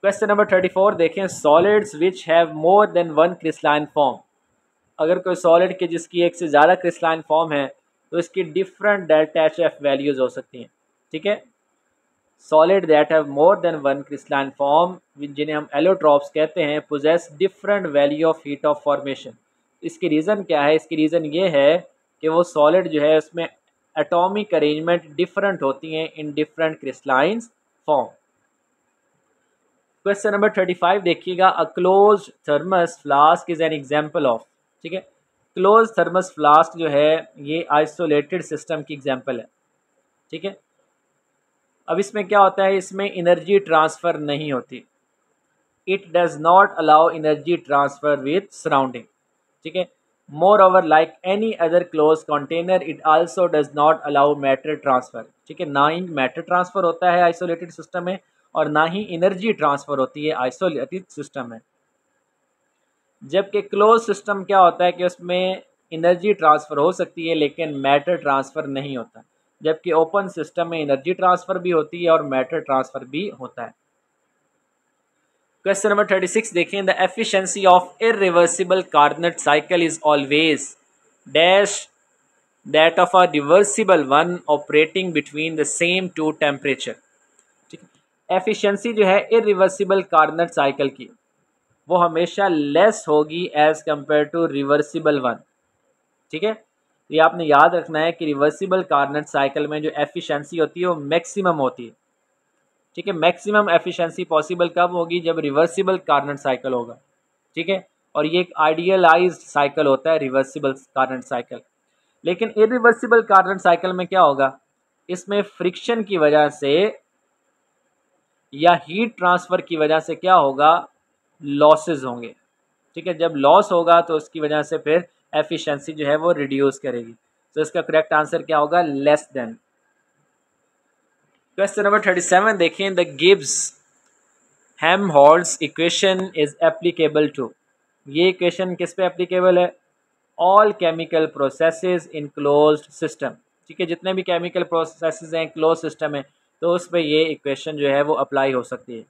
क्वेश्चन नंबर 34 देखें, solids which have more than 1 crystalline form. अगर कोई सॉलिड के जिसकी एक से ज़्यादा क्रिस्टलाइन फॉर्म है तो इसकी डिफरेंट डेल्टा एच वैल्यूज़ हो सकती हैं। ठीक है, solid that have more than 1 crystalline form जिन्हें हम एलोट्रॉप्स कहते हैं possess different value of heat of formation. इसकी रीज़न क्या है, इसकी रीज़न ये है कि वो सॉलिड जो है उसमें एटॉमिक अरेंजमेंट डिफरेंट होती हैं in different crystalline form. Question number 35 देखिएगा, a close thermos flask is an example of. ठीक है, क्लोज थर्मस फ्लास्क जो है ये आइसोलेटेड सिस्टम की एग्जाम्पल है। ठीक है, अब इसमें क्या होता है, इसमें एनर्जी ट्रांसफ़र नहीं होती, it does not allow energy transfer with surrounding. ठीक है, more over like any other close container it also does not allow matter transfer. ठीक है, ना ही मैटर ट्रांसफ़र होता है आइसोलेटेड सिस्टम में और ना ही एनर्जी ट्रांसफ़र होती है आइसोलेटेड सिस्टम में। जबकि क्लोज सिस्टम क्या होता है कि उसमें एनर्जी ट्रांसफ़र हो सकती है लेकिन मैटर ट्रांसफ़र नहीं होता, जबकि ओपन सिस्टम में एनर्जी ट्रांसफ़र भी होती है और मैटर ट्रांसफ़र भी होता है। क्वेश्चन नंबर 36 देखें, the efficiency of irreversible Carnot cycle is always dash that of a reversible one operating between the same two temperature. ठीक है, एफिशिएंसी जो है इरिवर्सिबल कार्नट साइकिल की वो हमेशा लेस होगी as compare to reversible one. ठीक है, ये आपने याद रखना है कि रिवर्सिबल कार्नट साइकिल में जो एफिशिएंसी होती है वो मैक्सिमम होती है। ठीक है, मैक्सिमम एफिशिएंसी पॉसिबल कब होगी, जब रिवर्सिबल कार्नट साइकिल होगा। ठीक है, और ये एक आइडियलाइज्ड साइकिल होता है रिवर्सिबल कार्नट साइकिल। लेकिन इरिवर्सिबल कार्नट साइकिल में क्या होगा, इसमें फ्रिक्शन की वजह से या हीट ट्रांसफ़र की वजह से क्या होगा, लॉसेस होंगे। ठीक है, जब लॉस होगा तो उसकी वजह से फिर एफिशिएंसी जो है वो रिड्यूस करेगी। तो इसका करेक्ट आंसर क्या होगा, लेस देन। क्वेश्चन नंबर 37 देखें, the Gibbs Helmholtz equation is applicable to. ये इक्वेशन किस पे एप्लीकेबल है? All chemical processes in closed system. ठीक है, जितने भी केमिकल प्रोसेसेस हैं क्लोज सिस्टम है, तो उस पर ये इक्वेशन जो है वो अप्लाई हो सकती है।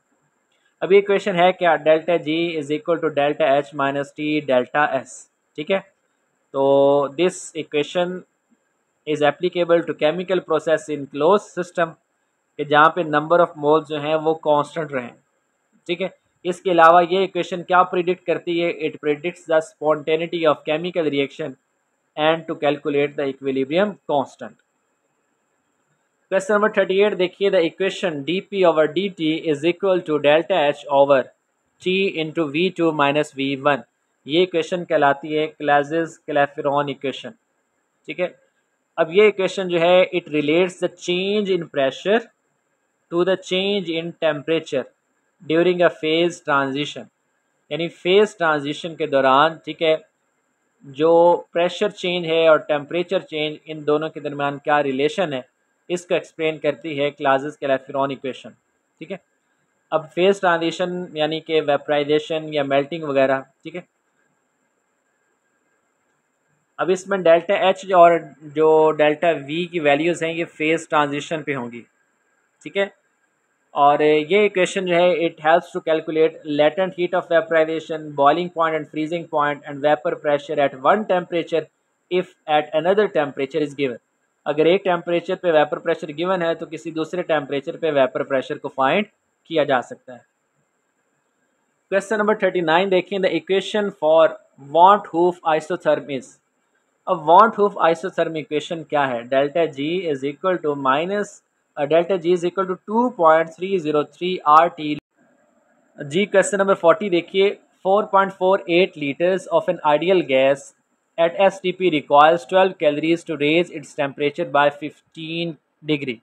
अब ये इक्वेशन है क्या? Delta G is equal to delta H minus T delta S. ठीक है, तो this equation is applicable to chemical process in close system, कि जहाँ पे नंबर ऑफ मोल्स जो हैं वो कांस्टेंट रहें। ठीक है, इसके अलावा ये इक्वेशन क्या प्रिडिक्ट करती है? It predicts the spontaneity of chemical reaction and to calculate the equilibrium constant. Question number 38 देखिए, the equation D P over D T is equal to delta H over T into V two minus V one. ये इक्वेशन कहलाती है क्लाजिस क्लैफेरॉन इक्वेशन। ठीक है, अब ये इक्वेशन जो है it relates the change in pressure to the change in temperature during a phase transition. यानी फेज ट्रांजिशन के दौरान, ठीक है, जो प्रेशर चेंज है और टेम्परेचर चेंज, इन दोनों के दरमियान क्या रिलेशन है, इसको एक्सप्लेन करती है क्लाजिस क्लैफेरॉन इक्वेशन। ठीक है, अब फेज ट्रांजिशन यानी कि वेपराइजेशन या मेल्टिंग वगैरह। ठीक है, अब इसमें डेल्टा एच और जो डेल्टा वी की वैल्यूज़ हैं ये फेज ट्रांजिशन पे होंगी। ठीक है, और ये इक्वेशन जो है it helps to calculate latent heat of vaporisation, boiling point and freezing point and vapour pressure at one temperature if at another temperature is given. अगर एक टेम्परेचर पे वेपर प्रेशर गिवन है तो किसी दूसरे टेम्परेचर पे वेपर प्रेशर को फाइंड किया जा सकता है। क्वेश्चन नंबर 39 देखें, the equation for van't Hoff isotherms. अब वॉन्ट हूफ आइसोथर्म इक्वेशन क्या है? Delta G is equal to minus delta G is equal to 2.303 R T G. Question number 40 देखिए, 4.48 litres of an ideal gas at STP requires 12 calories to raise its temperature by 15 degree.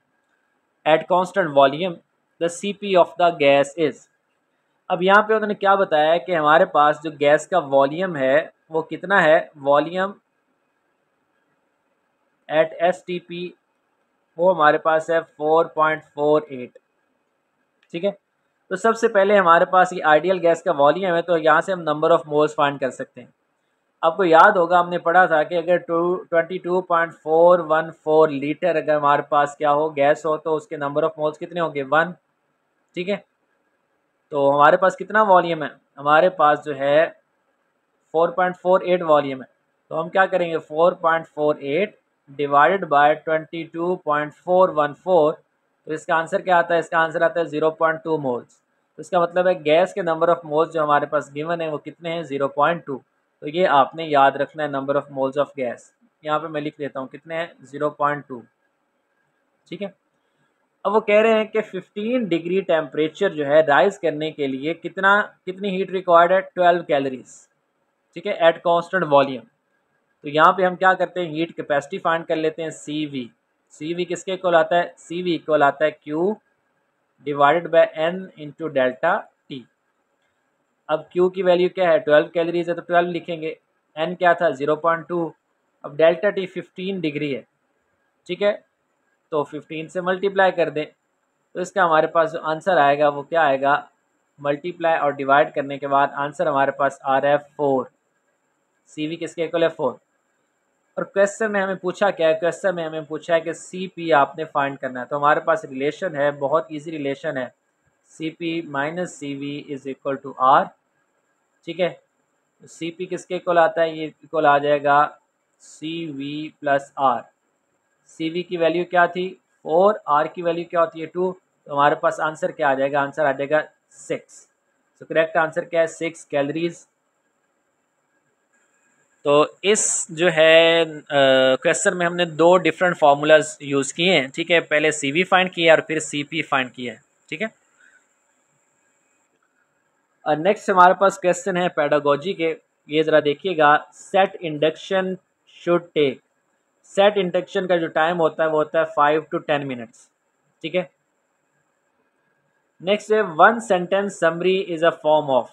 At constant volume, the CP of the gas is। अब यहाँ पे उन्होंने क्या बताया है कि हमारे पास जो गैस का वॉल्यूम है वो कितना है? वॉल्यूम एट STP वो हमारे पास है 4.48। ठीक है, तो सबसे पहले हमारे पास ये आइडियल गैस का वॉल्यूम है, तो यहाँ से हम नंबर ऑफ मोल्स फाइंड कर सकते हैं। आपको याद होगा हमने पढ़ा था कि अगर 22.414 लीटर अगर हमारे पास क्या हो, गैस हो, तो उसके नंबर ऑफ मोल्स कितने होंगे? 1। ठीक है, तो हमारे पास कितना वॉल्यूम है? हमारे पास जो है 4.48 वॉल्यूम है। तो हम क्या करेंगे? 4.48 डिवाइडेड बाय 22.414, तो इसका आंसर क्या आता है? इसका आंसर आता है 0.2 मोल्स। तो इसका मतलब है गैस के नंबर ऑफ मोल्स जो हमारे पास गिवन है वो कितने हैं? 0.2। तो ये आपने याद रखना है, number of moles of gas. यहाँ पे मैं लिख देता हूँ कितने हैं? 0.2। ठीक है, अब वो कह रहे हैं कि 15 डिग्री टेम्परेचर जो है राइज करने के लिए कितनी हीट रिक्वायर्ड है? 12 कैलोरीज। ठीक है, एट कांस्टेंट वॉल्यूम। तो यहाँ पे हम क्या करते हैं? हीट कैपेसिटी फाइंड कर लेते हैं, CV। CV किसके इक्वल आता है? CV इक्वल आता है Q divided by N into delta T। अब Q की वैल्यू क्या है? 12 कैलोरीज है तो 12 लिखेंगे। N क्या था? 0.2। अब डेल्टा T 15 डिग्री है। ठीक है, तो 15 से मल्टीप्लाई कर दें, तो इसका हमारे पास जो आंसर आएगा वो क्या आएगा? मल्टीप्लाई और डिवाइड करने के बाद आंसर हमारे पास आ रहा है 4। CV किसके इक्वल है? 4। और क्वेश्चन में हमें पूछा क्या है? क्वेश्चन में हमें पूछा है कि CP आपने फाइंड करना है। तो हमारे पास रिलेशन है, बहुत इजी रिलेशन है, CP minus CV is equal to R। ठीक है, तो CP किसके इक्वल आता है? ये इक्वल आ जाएगा CV प्लस R। CV की वैल्यू क्या थी? 4। R की वैल्यू क्या होती है? 2। तो हमारे पास आंसर क्या आ जाएगा? आंसर आ जाएगा 6। तो करेक्ट आंसर क्या है? 6 कैलोरीज। तो इस जो है क्वेश्चन में हमने 2 डिफरेंट फार्मूलाज यूज़ किए हैं। ठीक है, पहले CV फाइंड किया और फिर CP फाइंड किया है। ठीक है, और नेक्स्ट हमारे पास क्वेश्चन है पेडागोजी के। ये ज़रा देखिएगा, set induction should take. Set induction का जो टाइम होता है वो होता है 5 to 10 मिनट्स। ठीक है, नेक्स्ट है one sentence summary is a form of.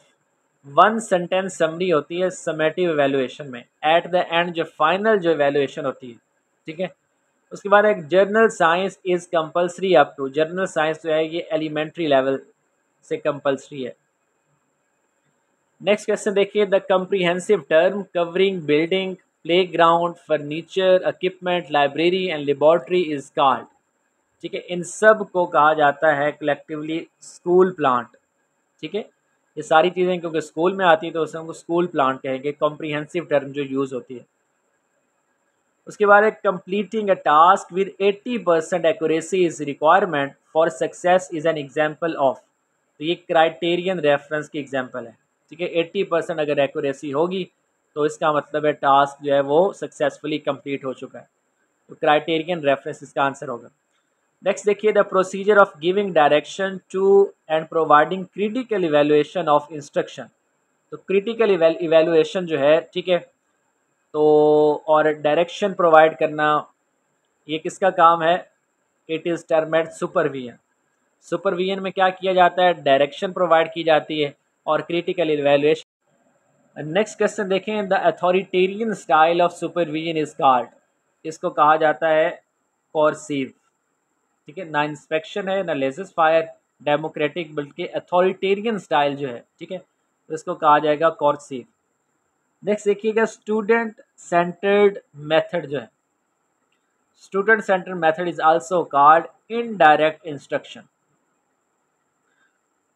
One sentence summary होती है समेटिव एवेलुएशन में, एट द एंड जो फाइनल जो एवेलुएशन होती है। ठीक है, उसके बाद एक general science is compulsory up to. General science जो है ये एलिमेंट्री लेवल से कंपलसरी है। नेक्स्ट क्वेश्चन देखिए, the comprehensive term covering building, playground, furniture, equipment, library and laboratory is called. ठीक है, इन सब को कहा जाता है कलेक्टिवली स्कूल प्लांट। ठीक है, ये सारी चीज़ें क्योंकि स्कूल में आती है तो उसे हमको स्कूल प्लांट कहेंगे, कॉम्प्रीहेंसिव टर्म जो यूज़ होती है। उसके बाद completing a task with 80% accuracy is requirement for success is an example of. तो ये क्राइटेरियन रेफरेंस की एग्जाम्पल है। ठीक है, 80% अगर एक्यूरेसी होगी तो इसका मतलब है टास्क जो है वो सक्सेसफुली कंप्लीट हो चुका है। तो क्राइटेरियन रेफरेंस इसका आंसर होगा। नेक्स्ट देखिए, the procedure of giving direction to and providing critical evaluation of instruction. तो क्रिटिकल इवेल्युएशन जो है, ठीक है, तो और डायरेक्शन प्रोवाइड करना, ये किसका काम है? It is termed supervision. Supervision में क्या किया जाता है? डायरेक्शन प्रोवाइड की जाती है और क्रिटिकल इवेल्युएशन। नेक्स्ट क्वेश्चन देखें, the authoritarian style of supervision is called. इसको कहा जाता है कोर्सिव। ठीक है, ना इंस्पेक्शन है ना लेजस फायर डेमोक्रेटिक, बल्कि अथॉरिटेरियन स्टाइल जो है, ठीक है, तो इसको कहा जाएगा कोर्सिव। नेक्स्ट देखिएगा, स्टूडेंट सेंटर्ड मेथड जो है, student centred method is also called indirect instruction.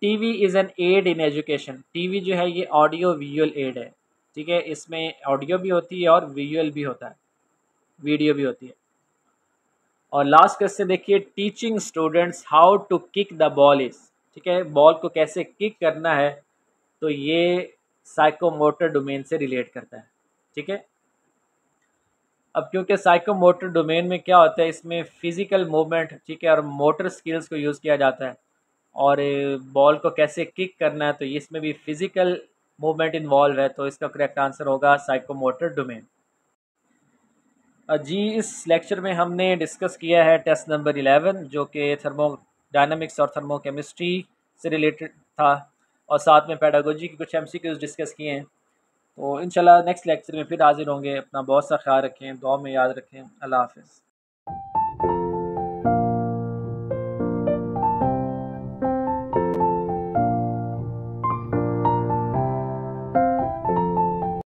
TV is an aid in education. TV जो है ये ऑडियो विजुअल एड है। ठीक है, इसमें ऑडियो भी होती है और विजुअल भी होता है, वीडियो भी होती है। और लास्ट क्वेश्चन देखिए, teaching students how to kick the ball is. ठीक है, बॉल को कैसे किक करना है, तो ये साइकोमोटर डोमेन से रिलेट करता है। ठीक है, अब क्योंकि साइकोमोटर डोमेन में क्या होता है, इसमें फिजिकल मूवमेंट, ठीक है, और मोटर स्किल्स को यूज़ किया जाता है। और बॉल को कैसे किक करना है, तो इसमें भी फिजिकल मूवमेंट इन्वॉल्व है। तो इसका करेक्ट आंसर होगा साइकोमोटर डोमेन। जी, इस लेक्चर में हमने डिस्कस किया है टेस्ट नंबर 11 जो कि थर्मोडायनामिक्स और थर्मोकेमिस्ट्री से रिलेटेड था, और साथ में पेडागोजी के कुछ एमसीक्यूज डिस्कस किए हैं। तो इंशाल्लाह नेक्स्ट लेक्चर में फिर हाजिर होंगे। अपना बहुत सा ख्याल रखें, दुआ में याद रखें। अल्लाह हाफ़िज़।